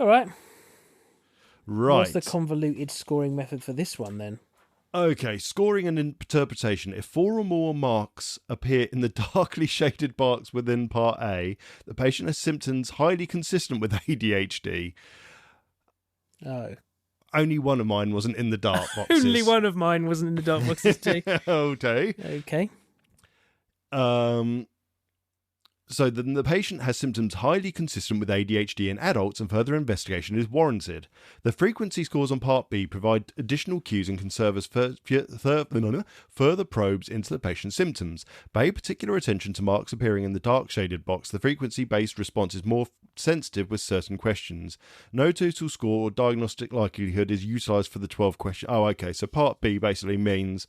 All right.
Right.
What's the convoluted scoring method for this one then?
Okay, scoring and interpretation. If 4 or more marks appear in the darkly shaded box within part A, the patient has symptoms highly consistent with ADHD.
Oh.
Only one of mine wasn't in the dark boxes.
Only one of mine wasn't in the dark boxes too.
Okay.
Okay.
So then the patient has symptoms highly consistent with ADHD in adults and further investigation is warranted. The frequency scores on Part B provide additional cues and can serve as further probes into the patient's symptoms. Pay particular attention to marks appearing in the dark shaded box. The frequency-based response is more sensitive with certain questions. No total score or diagnostic likelihood is utilised for the 12 questions. Oh, okay, so Part B basically means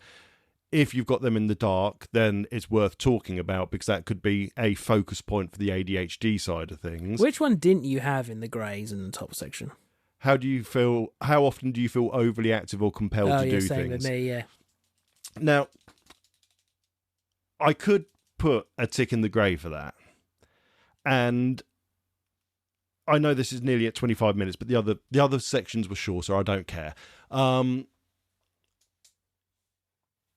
if you've got them in the dark, then it's worth talking about because that could be a focus point for the ADHD side of things.
Which one didn't you have in the greys in the top section?
How do you feel? How often do you feel overly active or compelled to do
same
things?
with me, yeah.
Now, I could put a tick in the grey for that. And I know this is nearly at 25 minutes, but the other sections were shorter. I don't care.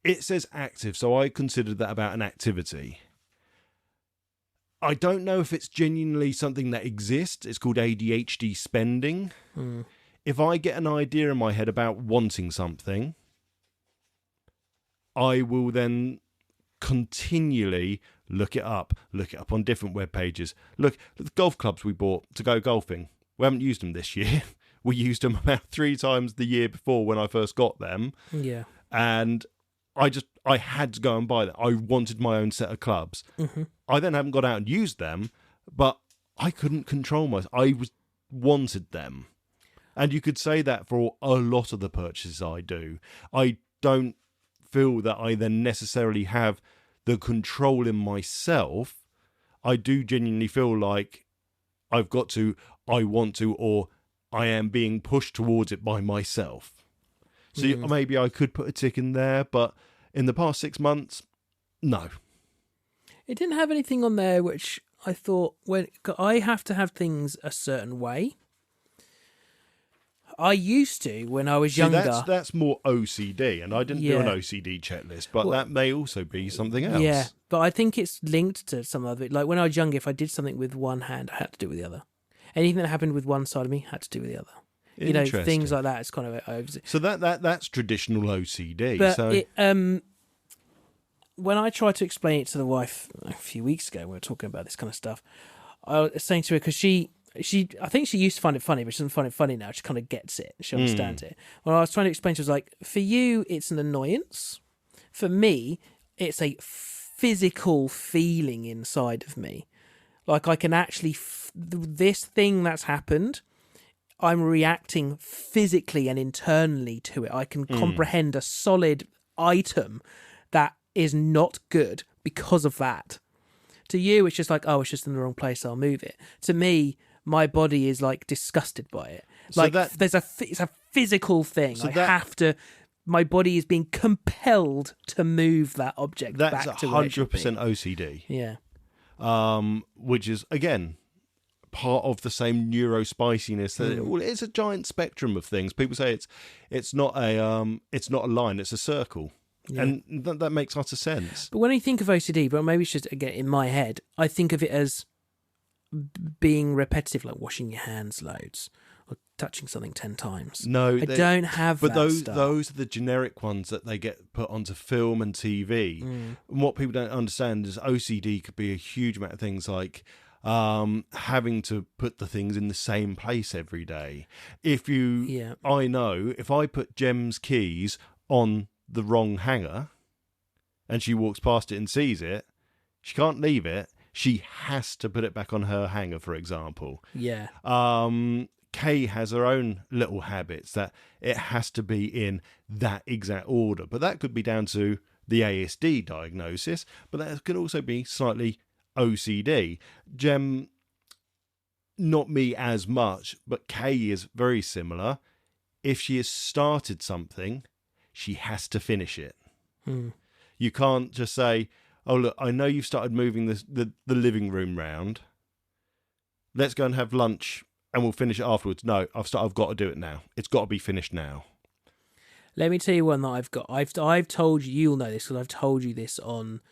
It says active, so I considered that about an activity. I don't know if it's genuinely something that exists. It's called ADHD spending. If I get an idea in my head about wanting something, I will then continually look it up on different web pages. Look at the golf clubs we bought to go golfing. We haven't used them this year. We used them about 3 times the year before when I first got them.
Yeah.
And I had to go and buy them. I wanted my own set of clubs.
Mm-hmm.
I then haven't got out and used them, but I couldn't control myself. I wanted them. And you could say that for a lot of the purchases I do. I don't feel that I then necessarily have the control in myself. I do genuinely feel like I've got to, I want to, or I am being pushed towards it by myself. So maybe I could put a tick in there, but in the past 6 months, no.
It didn't have anything on there which I thought, when I have to have things a certain way. I used to when I was younger.
That's more OCD, and I didn't do an OCD checklist, but that may also be something else.
Yeah, but I think it's linked to some of it. Like when I was younger, if I did something with one hand, I had to do it with the other. Anything that happened with one side of me had to do with the other. You know, things like that. It's kind of
so that's traditional OCD.
But
so
when I tried to explain it to the wife a few weeks ago, we were talking about this kind of stuff. I was saying to her because I think she used to find it funny, but she doesn't find it funny now. She kind of gets it. She understands it. When I was trying to explain, she was like, "For you, it's an annoyance. For me, it's a physical feeling inside of me. Like I can actually this thing that's happened." I'm reacting physically and internally to it. I can comprehend a solid item that is not good because of that. To you, it's just like, oh, it's just in the wrong place, I'll move it. To me, my body is like disgusted by it. Like it's a physical thing. My body is being compelled to move that object back to where it should be.
That's 100% OCD.
Yeah.
Which is, again, part of the same neurospiciness. It's a giant spectrum of things. People say it's not a line, it's a circle. Yeah. And that makes utter sense.
But when I think of OCD, but maybe it's just, again, in my head, I think of it as being repetitive, like washing your hands loads or touching something 10 times.
No,
I don't have that stuff.
Those are the generic ones that they get put onto film and TV. And what people don't understand is OCD could be a huge amount of things like having to put the things in the same place every day. I know if I put Gem's keys on the wrong hanger and she walks past it and sees it, she can't leave it. She has to put it back on her hanger, for example.
Yeah.
Kay has her own little habits that it has to be in that exact order. But that could be down to the ASD diagnosis, but that could also be slightly OCD. Gem, not me as much, but Kay is very similar. If she has started something, she has to finish it. You can't just say, oh, look, I know you've started moving the living room round. Let's go and have lunch and we'll finish it afterwards. No, I've got to do it now. It's got to be finished now.
Let me tell you one that I've got. I've told you, you'll know this because I've told you this on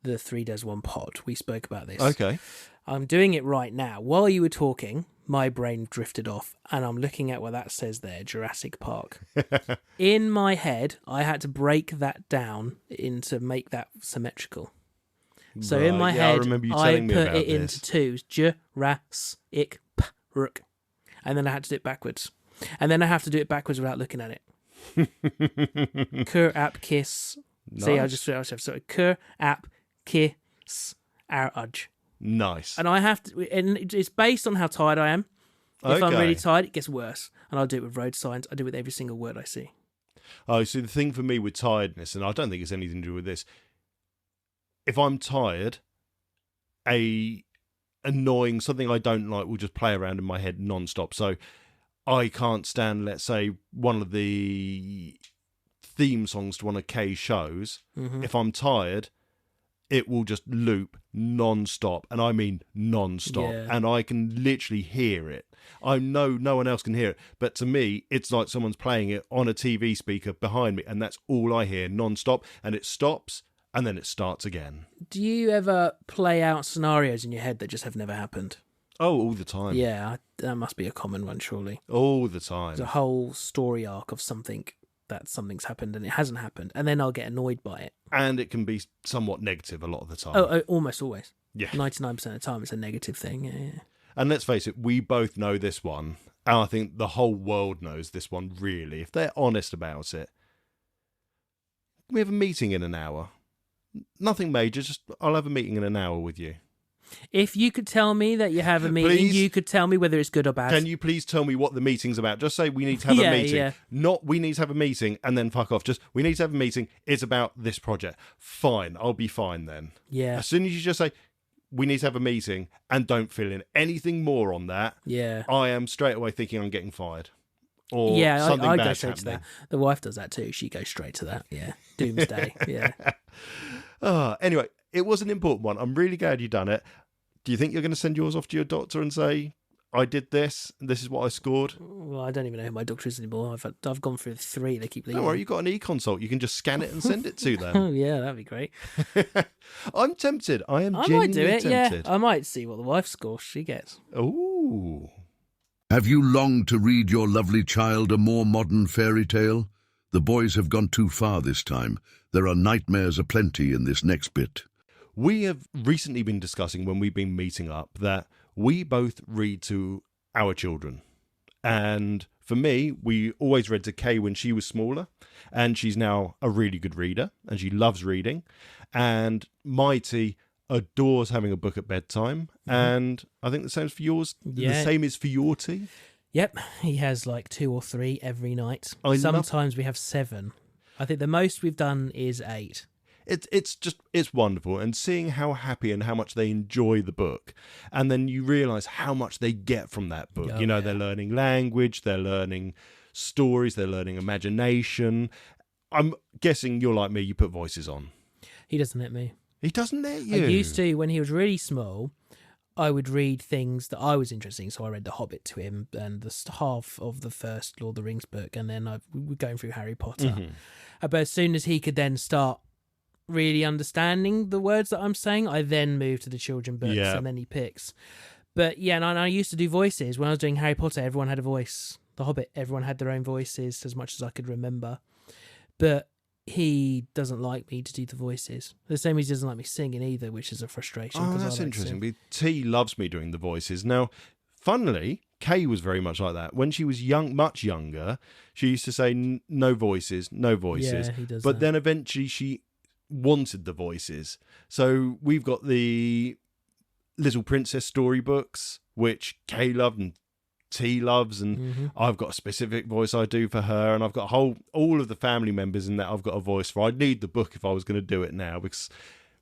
the 3 Days 1 pod. We spoke about this.
Okay.
I'm doing it right now. While you were talking, my brain drifted off and I'm looking at what that says there, Jurassic Park. In my head, I had to break that down to make that symmetrical. So in my
I
head,
remember you
I
telling me
put
about
it
this.
into twos. Jurassic Park. And then I had to do it backwards. And then I have to do it backwards without looking at it. Cur app kiss.
Nice.
See, I just sorry. Cur app kiss arudge.
Nice.
And I have to, and it's based on how tired I am. If I'm really tired, it gets worse. And I'll do it with road signs. I do it with every single word I see.
Oh, so the thing for me with tiredness, and I don't think it's anything to do with this, if I'm tired, annoying something I don't like will just play around in my head non-stop. So I can't stand, let's say, one of the theme songs to one of Kay's shows.
Mm-hmm.
If I'm tired, it will just loop non-stop, and I mean non-stop, and I can literally hear it. I know no one else can hear it, but to me, it's like someone's playing it on a TV speaker behind me, and that's all I hear non-stop, and it stops, and then it starts again.
Do you ever play out scenarios in your head that just have never happened?
Oh, all the time.
Yeah, that must be a common one, surely.
All the time.
There's a whole story arc of something's happened and it hasn't happened, and then I'll get annoyed by it.
And it can be somewhat negative a lot of the time.
Oh, almost always.
Yeah.
99% of the time it's a negative thing. Yeah.
And let's face it, we both know this one, and I think the whole world knows this one, really. If they're honest about it. We have a meeting in an hour. Nothing major, just I'll have a meeting in an hour with you.
If you could tell me that you have a meeting,
Please?
you could tell me whether it's good or bad.
Can you please tell me what the meeting's about? Just say we need to have a meeting.
Yeah.
Not we need to have a meeting and then fuck off. Just we need to have a meeting. It's about this project. Fine, I'll be fine then.
Yeah.
As soon as you just say we need to have a meeting and don't fill in anything more on that,
Yeah.
I am straight away thinking I'm getting fired. Or
Yeah,
something
I go
bad's
straight to
happening.
that. The wife does that too. She goes straight to that. Yeah. Doomsday. Yeah.
Anyway, it was an important one. I'm really glad you done it. Do you think you're going to send yours off to your doctor and say, I did this, and this is what I scored?
Well, I don't even know who my doctor is anymore. I've gone through 3. They keep leaving.
Don't worry, you've got an e-consult. You can just scan it and send it to them.
Oh, yeah, that'd be great.
I'm tempted. I am
I
genuinely
might do it,
tempted.
yeah. I might see what the wife score she gets.
Ooh.
Have you longed to read your lovely child a more modern fairy tale? The boys have gone too far this time. There are nightmares aplenty in this next bit.
We have recently been discussing when we've been meeting up that we both read to our children. And for me, we always read to Kay when she was smaller, and she's now a really good reader, and she loves reading. And Mighty adores having a book at bedtime, and I think the same is for yours.
Yeah.
The same is for your tea.
Yep, he has like 2 or 3 every night.
I
Sometimes we have 7. I think the most we've done is 8.
It's wonderful, and seeing how happy and how much they enjoy the book, and then you realise how much they get from that book.
Oh,
you know,
yeah.
they're learning language, they're learning stories, they're learning imagination. I'm guessing you're like me, you put voices on.
He doesn't let me.
He doesn't let you.
I used to, when he was really small, I would read things that I was interested in. So I read The Hobbit to him and the half of the first Lord of the Rings book, and then we were going through Harry Potter.
Mm-hmm.
But as soon as he could then start really understanding the words that I'm saying, I then move to the children books,
Yeah.
and then he picks. But yeah, and I used to do voices. When I was doing Harry Potter, everyone had a voice. The Hobbit, everyone had their own voices, as much as I could remember. But he doesn't like me to do the voices. The same as he doesn't like me singing either, which is a frustration.
Oh,
'cause I
that's
like
interesting.
sing.
T loves me doing the voices. Now, funnily, Kay was very much like that. When she was much younger, she used to say, no voices, no voices.
Yeah, he does
But
that.
then eventually she wanted the voices. So we've got the Little Princess storybooks, which Kay loved and T loves, and I've got a specific voice I do for her, and I've got all of the family members in that I've got a voice for. I'd need the book if I was going to do it now, because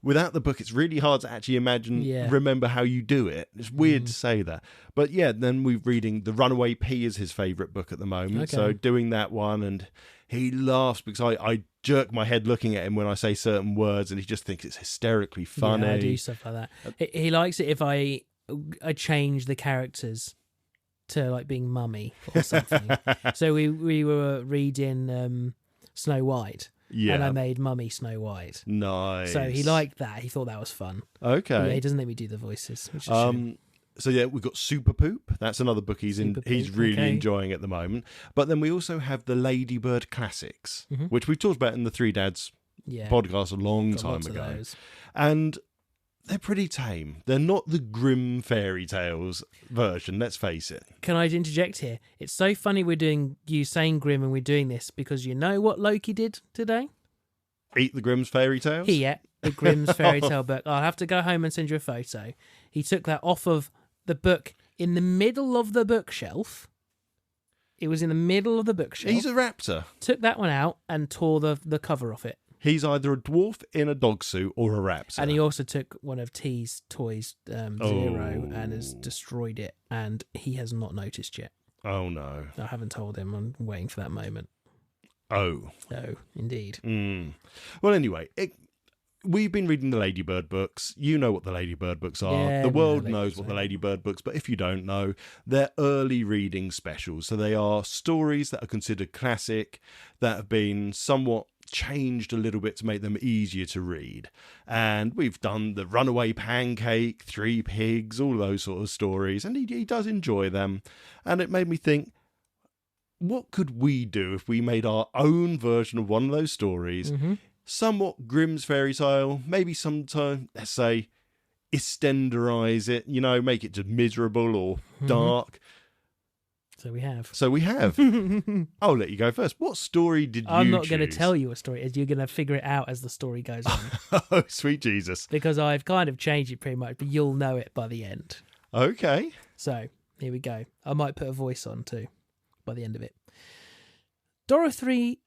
without the book it's really hard to actually remember how you do it. It's weird to say that. But yeah, then we're reading The Runaway Pea is his favourite book at the moment.
Okay.
So doing that one, and he laughs because I jerk my head looking at him when I say certain words, and he just thinks it's hysterically funny.
Yeah, I do stuff like that. He likes it if I change the characters to like being mummy or something. So we were reading Snow White, and I made mummy Snow White.
Nice.
So he liked that. He thought that was fun.
Okay.
But yeah, he doesn't let me do the voices, which is a shame.
So yeah, we've got Super Poop. That's another book he's
Super
he's
Poop,
really
okay.
enjoying at the moment. But then we also have the Ladybird Classics, which we've talked about in the Three Dads
Yeah,
podcast a long
got
time
lots of
ago.
those.
And they're pretty tame. They're not the grim fairy tales version, let's face it.
Can I interject here? It's so funny we're doing you saying grim and we're doing this because you know what Loki did today?
Eat the Grimm's fairy tales?
He ate the Grimm's fairy tale book. I'll have to go home and send you a photo. He took that off of the book in the middle of the bookshelf. It was in the middle of the bookshelf.
He's a raptor.
Took that one out and tore the cover off it.
He's either a dwarf in a dog suit or a raptor.
And he also took one of T's toys, Zero, and has destroyed it. And he has not noticed yet.
Oh, no.
I haven't told him. I'm waiting for that moment.
Oh.
Oh, indeed.
Well, anyway, we've been reading the Ladybird books. You know what the Ladybird books are.
Yeah,
the world
we know
knows what the Ladybird books, but if you don't know, they're early reading specials. So they are stories that are considered classic, that have been somewhat changed a little bit to make them easier to read. And we've done the Runaway Pancake, Three Pigs, all those sort of stories, and he does enjoy them. And it made me think, what could we do if we made our own version of one of those stories? Somewhat Grimm's fairy tale, maybe sometime, let's say, extenderize it, make it just miserable or dark.
So we have.
I'll let you go first. What story did you
I'm not
choose?
going to tell you a story. You're going to figure it out as the story goes on.
Oh, sweet Jesus.
Because I've kind of changed it pretty much, but you'll know it by the end.
Okay.
So, here we go. I might put a voice on too by the end of it. Dorothy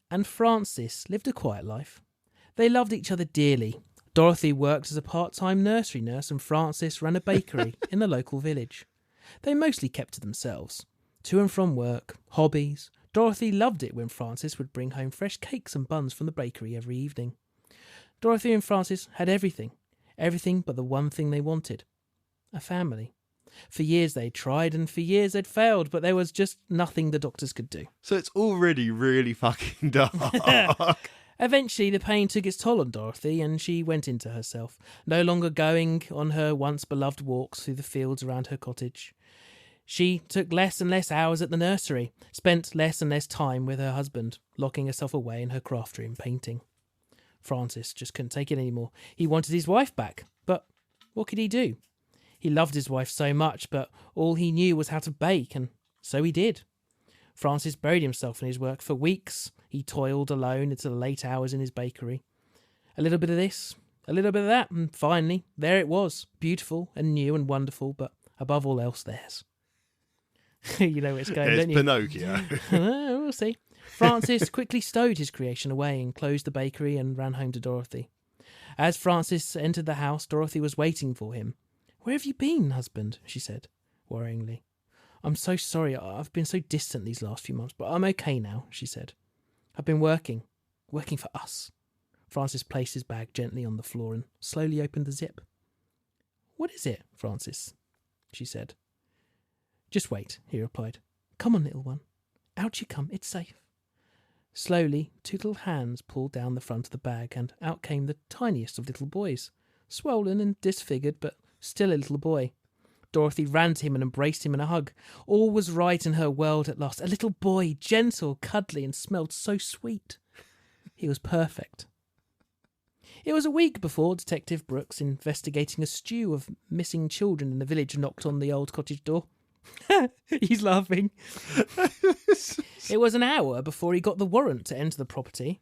and Francis lived a quiet life. They loved each other dearly. Dorothy worked as a part-time nursery nurse and Francis ran a bakery in the local village. They mostly kept to themselves. To and from work, hobbies. Dorothy loved it when Francis would bring home fresh cakes and buns from the bakery every evening. Dorothy and Francis had everything but the one thing they wanted. A family. For years they'd tried and for years they'd failed, but there was just nothing the doctors could do.
So it's already really fucking dark.
Eventually the pain took its toll on Dorothy and she went into herself, no longer going on her once beloved walks through the fields around her cottage. She took less and less hours at the nursery, spent less and less time with her husband, locking herself away in her craft room painting. Francis just couldn't take it anymore. He wanted his wife back, but what could he do? He loved his wife so much, but all he knew was how to bake, and so he did. Francis buried himself in his work for weeks. He toiled alone into the late hours in his bakery. A little bit of this, a little bit of that, and finally, there it was, beautiful and new and wonderful, but above all else, theirs. You know where it's going, don't you?
Pinocchio.
We'll see. Francis quickly stowed his creation away and closed the bakery and ran home to Dorothy. As Francis entered the house, Dorothy was waiting for him. "Where have you been, husband?" she said, worryingly. "I'm so sorry. I've been so distant these last few months, but I'm okay now," she said. "I've been working for us." Francis placed his bag gently on the floor and slowly opened the zip. "What is it, Francis?" she said. "Just wait," he replied. "Come on, little one. Out you come. It's safe." Slowly, two little hands pulled down the front of the bag, and out came the tiniest of little boys, swollen and disfigured, but still a little boy. Dorothy ran to him and embraced him in a hug. All was right in her world at last. A little boy, gentle, cuddly, and smelled so sweet. He was perfect. It was a week before Detective Brooks, investigating a stew of missing children in the village, knocked on the old cottage door. He's laughing. It was an hour before he got the warrant to enter the property,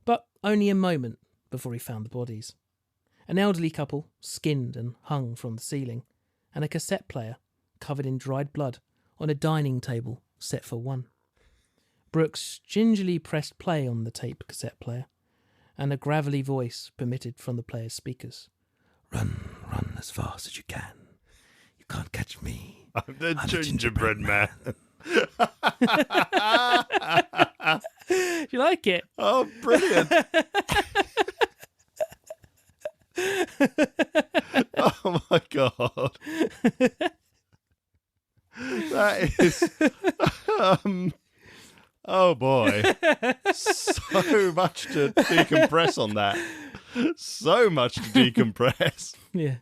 but only a moment before he found the bodies. An elderly couple, skinned and hung from the ceiling, and a cassette player, covered in dried blood, on a dining table set for one. Brooks gingerly pressed play on the tape cassette player, and a gravelly voice permitted from the player's speakers.
"Run as fast as you can. You can't catch me.
I'm the gingerbread man.
Do you like it?
Oh, brilliant. Oh my God. That is oh boy. So much to decompress on that. So much to decompress.
Yeah.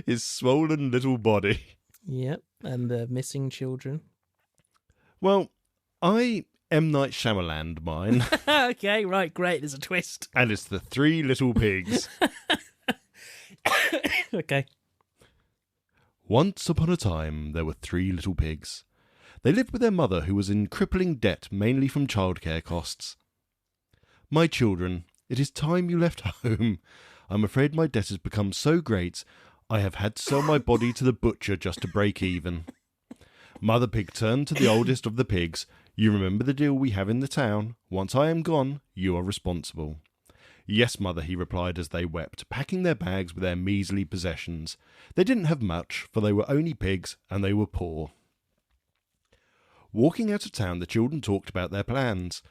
His swollen little body.
Yep, and the missing children.
Well, I M. Night Shyamalan mine.
Okay, right, great, there's a twist.
And it's the Three Little Pigs.
Okay.
Once upon a time, there were 3 little pigs. They lived with their mother, who was in crippling debt, mainly from childcare costs. My children, it is time you left home. I'm afraid my debt has become so great, I have had to sell my body to the butcher just to break even. Mother Pig turned to the oldest of the pigs. You remember the deal we have in the town? Once I am gone, you are responsible. Yes, mother, he replied as they wept, packing their bags with their measly possessions. They didn't have much, for they were only pigs, and they were poor. Walking out of town, the children talked about their plans.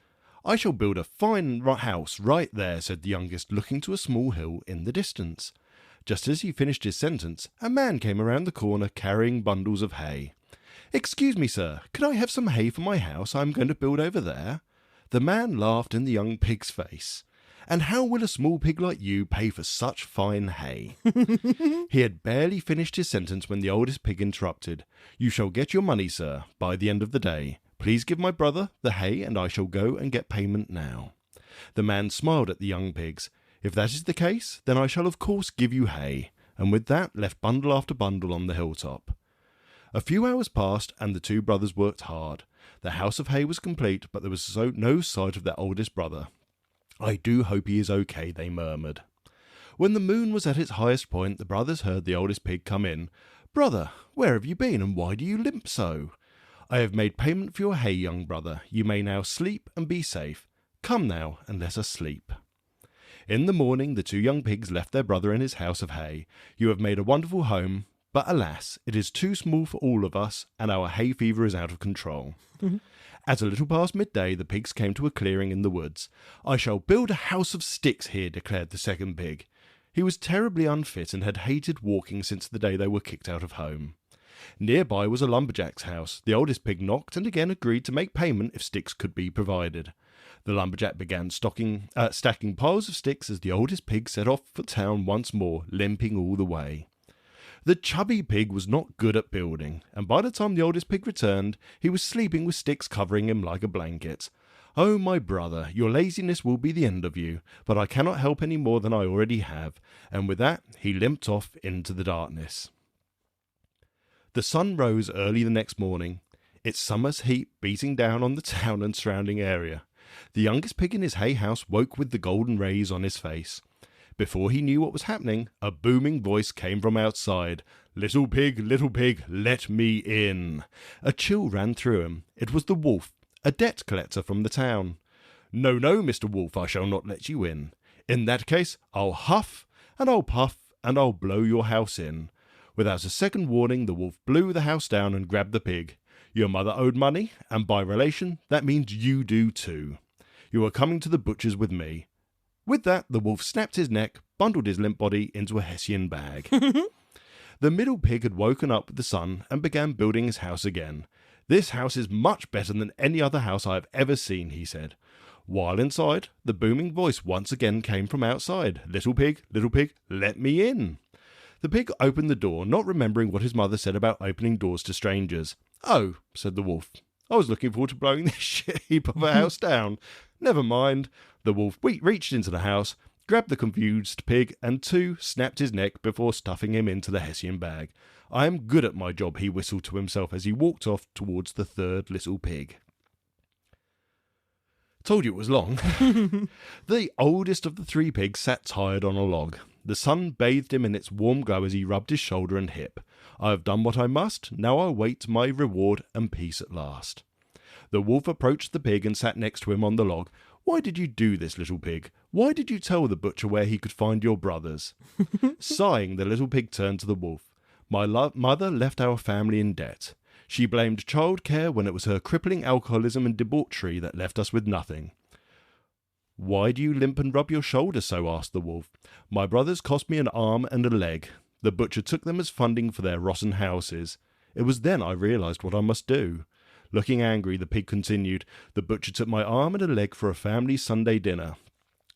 I shall build a fine house right there, said the youngest, looking to a small hill in the distance. Just as he finished his sentence, a man came around the corner carrying bundles of hay. Excuse me, sir, could I have some hay for my house I am going to build over there? The man laughed in the young pig's face. And how will a small pig like you pay for such fine hay? He had barely finished his sentence when the oldest pig interrupted. You shall get your money, sir, by the end of the day. Please give my brother the hay, and I shall go and get payment now. The man smiled at the young pigs. If that is the case, then I shall of course give you hay, and with that left bundle after bundle on the hilltop. A few hours passed, and the 2 brothers worked hard. The house of hay was complete, but there was no sight of their oldest brother. I do hope he is okay, they murmured. When the moon was at its highest point, the brothers heard the oldest pig come in. Brother, where have you been, and why do you limp so? I have made payment for your hay, young brother. You may now sleep and be safe. Come now, and let us sleep. In the morning, the 2 young pigs left their brother in his house of hay. You have made a wonderful home, but alas, it is too small for all of us, and our hay fever is out of control. At a little past midday, the pigs came to a clearing in the woods. I shall build a house of sticks here, declared the second pig. He was terribly unfit and had hated walking since the day they were kicked out of home. Nearby was a lumberjack's house. The oldest pig knocked and again agreed to make payment if sticks could be provided. The lumberjack began stacking piles of sticks as the oldest pig set off for town once more, limping all the way. The chubby pig was not good at building, and by the time the oldest pig returned, he was sleeping with sticks covering him like a blanket. Oh, my brother, your laziness will be the end of you, but I cannot help any more than I already have, and with that he limped off into the darkness. The sun rose early the next morning, its summer's heat beating down on the town and surrounding area. The youngest pig in his hay house woke with the golden rays on his face. Before he knew what was happening, a booming voice came from outside. Little pig, let me in. A chill ran through him. It was the wolf, a debt collector from the town. No, no, Mr. Wolf, I shall not let you in. In that case, I'll huff, and I'll puff, and I'll blow your house in. Without a second warning, the wolf blew the house down and grabbed the pig. Your mother owed money, and by relation, that means you do too. You are coming to the butcher's with me. With that, the wolf snapped his neck, bundled his limp body into a Hessian bag. The middle pig had woken up with the sun and began building his house again. This house is much better than any other house I have ever seen, he said. While inside, the booming voice once again came from outside. Little pig, let me in. The pig opened the door, not remembering what his mother said about opening doors to strangers. Oh, said the wolf, I was looking forward to blowing this heap of a house down. Never mind. The wolf reached into the house, grabbed the confused pig, and snapped his neck before stuffing him into the Hessian bag. I am good at my job, he whistled to himself as he walked off towards the 3rd little pig. Told you it was long. The oldest of the 3 pigs sat tired on a log. The sun bathed him in its warm glow as he rubbed his shoulder and hip. I have done what I must, now I wait my reward and peace at last. The wolf approached the pig and sat next to him on the log. Why did you do this, little pig? Why did you tell the butcher where he could find your brothers? Sighing, the little pig turned to the wolf. My mother left our family in debt. She blamed childcare when it was her crippling alcoholism and debauchery that left us with nothing. Why do you limp and rub your shoulder so? Asked the wolf. My brothers cost me an arm and a leg. The butcher took them as funding for their rotten houses. It was then I realized what I must do. Looking angry, the pig continued, the butcher took my arm and a leg for a family Sunday dinner,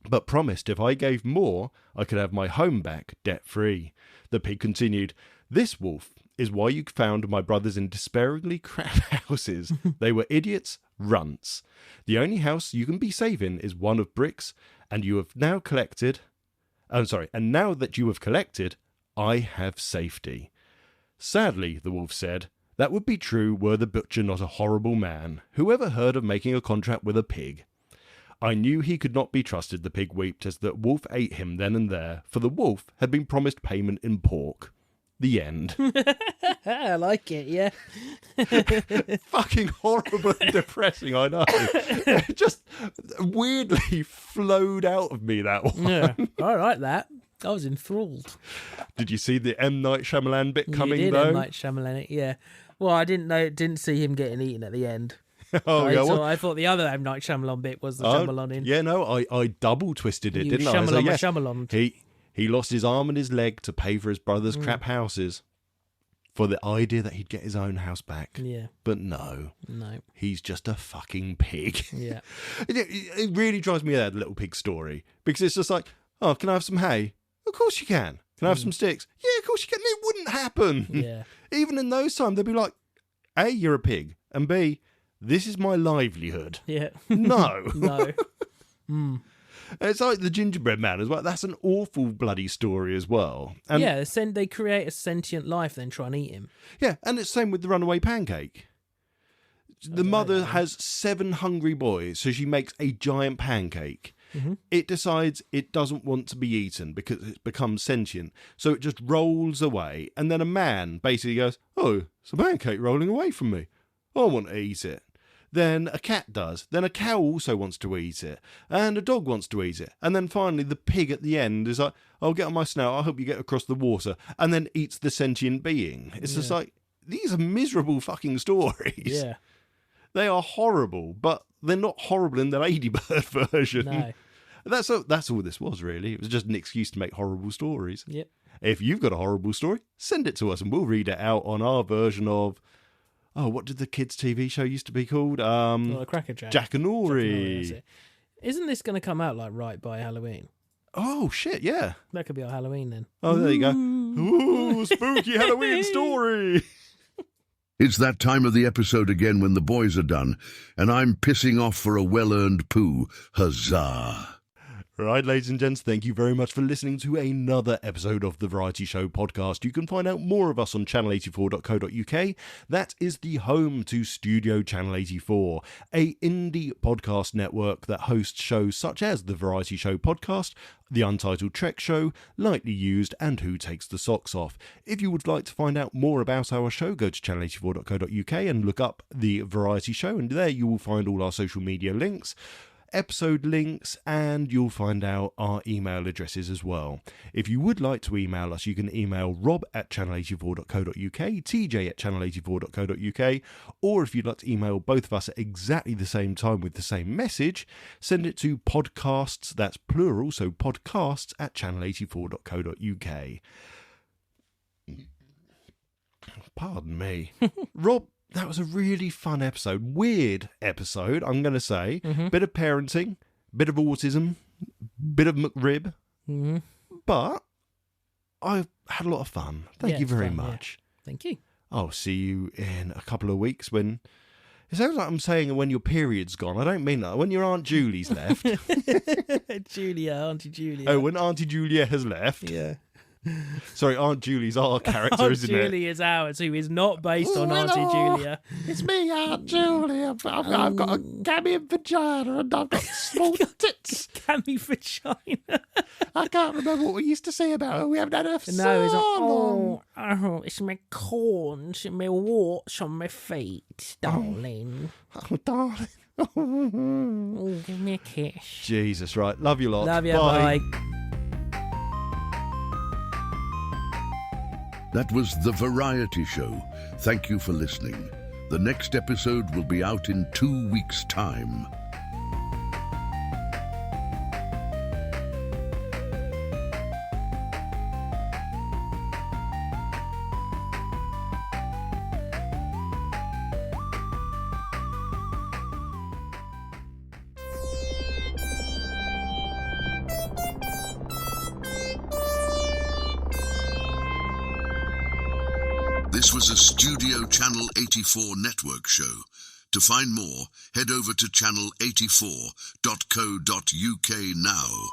but promised if I gave more, I could have my home back, debt-free. The pig continued, this, wolf, is why you found my brothers in despairingly crap houses. They were idiots, runts. The only house you can be safe in is one of bricks, and now that you have collected, I have safety. Sadly, the wolf said, that would be true were the butcher not a horrible man. Who ever heard of making a contract with a pig? I knew he could not be trusted, the pig wept, as the wolf ate him then and there, for the wolf had been promised payment in pork. The end.
I like it, yeah.
Fucking horrible and depressing, I know. It just weirdly flowed out of me, that one.
Yeah, I like that. I was enthralled.
Did you see the M. Night Shyamalan bit coming,
you did,
though?
M. Night Shyamalan, yeah. Well, I didn't see him getting eaten at the end. I thought the other M. Night Shyamalan bit was the Shyamalan in.
Yeah, no, I double twisted it, didn't I?
Shyamalan.
He lost his arm and his leg to pay for his brother's crap houses for the idea that he'd get his own house back.
Yeah.
But no. He's just a fucking pig.
Yeah.
It really drives me mad, the little pig story, because it's just like, oh, can I have some hay? Of course you can. Can I have some sticks? Yeah, of course you can. It wouldn't happen.
Yeah.
Even in those times, they'd be like, A, you're a pig, and B, this is my livelihood.
Yeah.
No.
No.
It's like the gingerbread man as well. That's an awful bloody story as well. And
yeah, they create a sentient life, then try and eat him.
yeah, and it's the same with the runaway pancake. The mother has 7 hungry boys, so she makes a giant pancake.
Mm-hmm.
It decides it doesn't want to be eaten because it's become sentient, so it just rolls away. And then a man basically goes, oh, it's a pancake rolling away from me. I want to eat it. Then a cat does. Then a cow also wants to eat it. And a dog wants to eat it. And then finally the pig at the end is like, I'll get on my snout, I hope you get across the water. And then eats the sentient being. It's just like, these are miserable fucking stories.
Yeah.
They are horrible, but they're not horrible in the Ladybird version.
No.
That's all this was, really. It was just an excuse to make horrible stories.
Yep.
If you've got a horrible story, send it to us and we'll read it out on our version of... Oh, what did the kids' TV show used to be called?
Cracker Jack.
Jack and Ori.
Isn't this going to come out like right by Halloween?
Oh, shit, yeah.
That could be our Halloween then.
Oh, there you go. Ooh, spooky Halloween story.
It's that time of the episode again when the boys are done, and I'm pissing off for a well-earned poo. Huzzah!
Right, ladies and gents, thank you very much for listening to another episode of the Variety Show podcast. You can find out more of us on channel84.co.uk. That is the home to Studio Channel 84, a indie podcast network that hosts shows such as the Variety Show podcast, the Untitled Trek Show, Lightly Used, and Who Takes the Socks Off. If you would like to find out more about our show, go to channel84.co.uk and look up the Variety Show, and there you will find all our social media links, episode links, and you'll find out our email addresses as well. If you would like to email us, you can email rob@channel84.co.uk, tj@channel84.co.uk, or if you'd like to email both of us at exactly the same time with the same message, send it to podcasts, that's plural, so podcasts @channel84.co.uk. Pardon me. Rob, that was a really fun episode. Weird episode, I'm going to say.
Mm-hmm.
Bit of parenting, bit of autism, bit of McRib.
Mm-hmm.
But I had a lot of fun. Thank you very much.
Yeah. Thank you.
I'll see you in a couple of weeks when... It sounds like I'm saying when your period's gone. I don't mean that. When your Aunt Julie's left.
Auntie Julia.
Oh, when Auntie Julia has left.
Yeah.
Sorry, Aunt Julie's our character,
Aunt
isn't it?
Julie is ours, who is not based on
Hello.
Auntie Julia.
It's me, Aunt Julie. I've got a cameo vagina and I've got small tits.
Cammy vagina.
I can't remember what we used to say about her. We haven't had her for
No, it's like,
long.
oh, it's my corns and my warts on my feet, darling.
Oh, darling.
Oh, give me a kiss.
Jesus, right. Love you lot.
Love you, bye.
That was The Variety Show. Thank you for listening. The next episode will be out in 2 weeks' time. This was a Studio Channel 84 network show. To find more, head over to channel84.co.uk now.